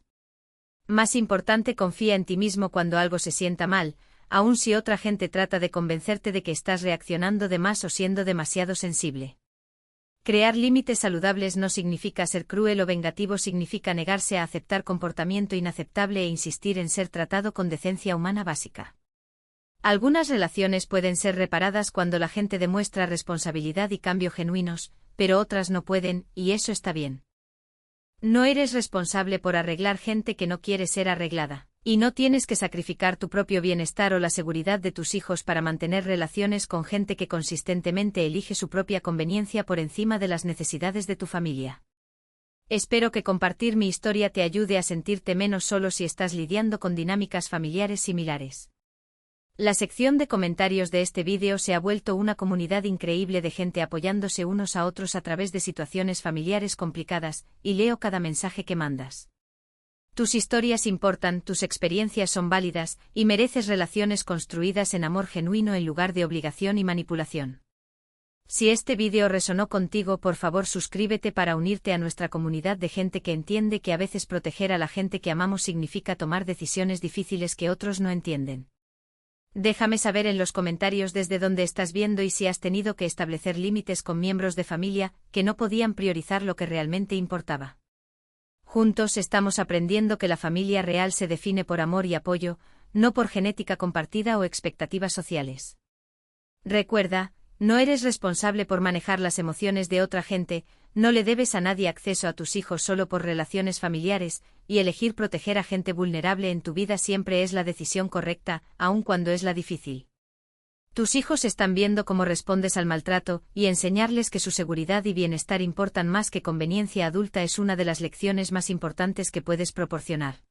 Más importante, confía en ti mismo cuando algo se sienta mal, aun si otra gente trata de convencerte de que estás reaccionando de más o siendo demasiado sensible. Crear límites saludables no significa ser cruel o vengativo, significa negarse a aceptar comportamiento inaceptable e insistir en ser tratado con decencia humana básica. Algunas relaciones pueden ser reparadas cuando la gente demuestra responsabilidad y cambio genuinos, pero otras no pueden, y eso está bien. No eres responsable por arreglar gente que no quiere ser arreglada. Y no tienes que sacrificar tu propio bienestar o la seguridad de tus hijos para mantener relaciones con gente que consistentemente elige su propia conveniencia por encima de las necesidades de tu familia. Espero que compartir mi historia te ayude a sentirte menos solo si estás lidiando con dinámicas familiares similares. La sección de comentarios de este vídeo se ha vuelto una comunidad increíble de gente apoyándose unos a otros a través de situaciones familiares complicadas, y leo cada mensaje que mandas. Tus historias importan, tus experiencias son válidas, y mereces relaciones construidas en amor genuino en lugar de obligación y manipulación. Si este vídeo resonó contigo, por favor suscríbete para unirte a nuestra comunidad de gente que entiende que a veces proteger a la gente que amamos significa tomar decisiones difíciles que otros no entienden. Déjame saber en los comentarios desde dónde estás viendo y si has tenido que establecer límites con miembros de familia que no podían priorizar lo que realmente importaba. Juntos estamos aprendiendo que la familia real se define por amor y apoyo, no por genética compartida o expectativas sociales. Recuerda, no eres responsable por manejar las emociones de otra gente, no le debes a nadie acceso a tus hijos solo por relaciones familiares, y elegir proteger a gente vulnerable en tu vida siempre es la decisión correcta, aun cuando es la difícil. Tus hijos están viendo cómo respondes al maltrato, y enseñarles que su seguridad y bienestar importan más que conveniencia adulta es una de las lecciones más importantes que puedes proporcionar.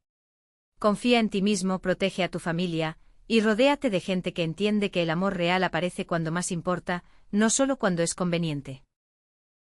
Confía en ti mismo, protege a tu familia, y rodéate de gente que entiende que el amor real aparece cuando más importa, no solo cuando es conveniente.